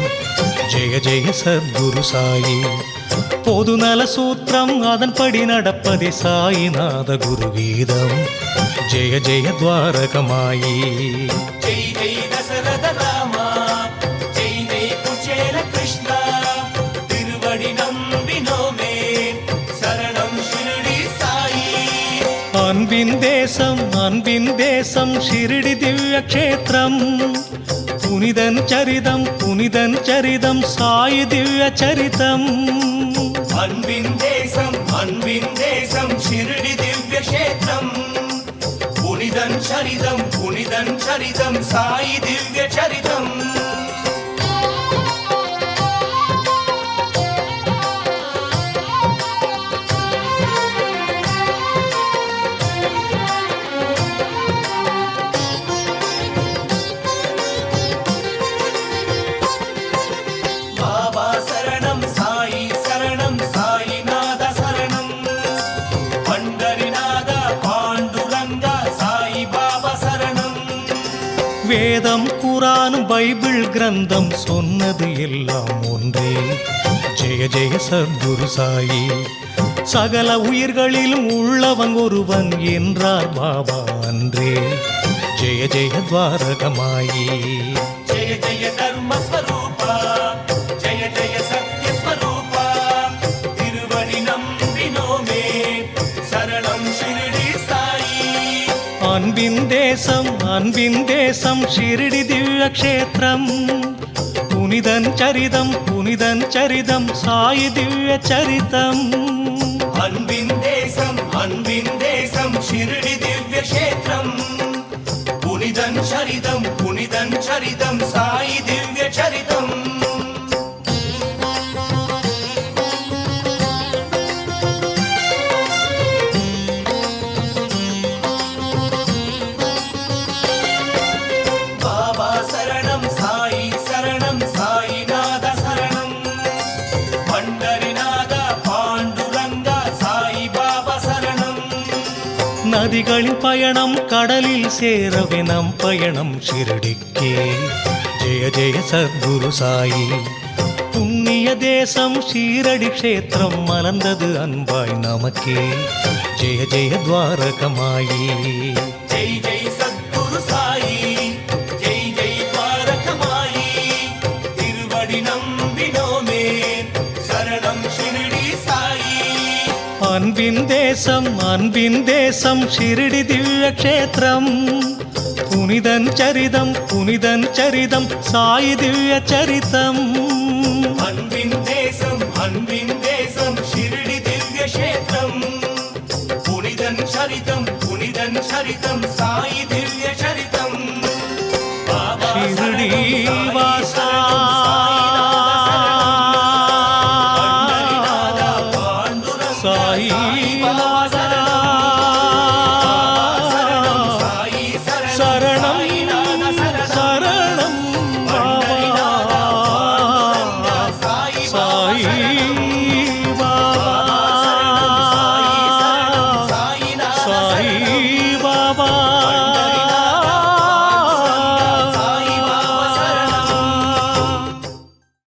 ஜெய ஜெய சத்குரு சாயி பொது நல சூத்திரம் அதன்படி நடப்பதே சாயிநாத குரு கீதம் ஜெய ஜெய துவாரகமாயி ஜெய் ஜெய் தசரத ராமா ஜெய் ஜெய் குச்சேல கிருஷ்ணா திருவடி நம்பினோமே சரணம் ஷிரடி சாயி அன்பின் தேசம் ஷிரடி திவ்ய க்ஷேத்திரம் புனிதன் சரிதம் சாயி திவ்ய சரிதம் அன்பின் தேசம் ஷிரடி திவ்ய க்ஷேத்திரம் புனிதன் சரிதம் சாயி திவ்ய சரிதம் வேதம் குரானும் பைபிள் கிரந்தம் சொன்னது எல்லாம் ஒன்றே ஜெய ஜெய சத்குரு சாயி சகல உயிர்களிலும் உள்ளவன் ஒருவன் என்றார் பாபா அன்றே ஜெய ஜெய துவாரகமாயி ஜெய ஜெய தர்மஸ்வரூபா ஜெய ஜெய சத்யஸ்வரூபா திருவடி நம்பினோமே சரணம் ஷிரடி சாயி அன்பின் தேசம் ஷிரடி திவ்ய க்ஷேத்திரம் புனிதன் சரிதம் சாயி திவ்ய சரிதம் அன்பின் தேசம் ஷிரடி திவ்ய க்ஷேத்திரம் புனிதன் சரிதம் சாயி திவ்ய சரிதம் நதிகளின் பயணம் கடலில் சேரவே நம் பயணம் ஷிரடிக்கே ஜெய ஜெய சத்குரு சாயி புண்ணிய தேசம் ஷீரடி க்ஷேத்திரம் மலர்ந்தது அன்பாய் நமக்கே ஜெய ஜெய துவாரகமாயி ஜெய் ஜெய் சத்குரு சாயி ஜெய் ஜெய் துவாரகமாயி திருவடி நம்பினோமே சரணம் ஷிரடி சாயி அன்பின் தேசம் ஷிரடி திவ்ய க்ஷேத்திரம் புனிதன் சரிதம் சாயி திவ்ய சரிதம் அன்பின் தேசம் ஷிரடி திவ்ய க்ஷேத்திரம் புனிதன் சரிதம் சாயி திவ்ய சரிதம் ஷிரடி வாசா சாயி சரணம் பாபா சாயி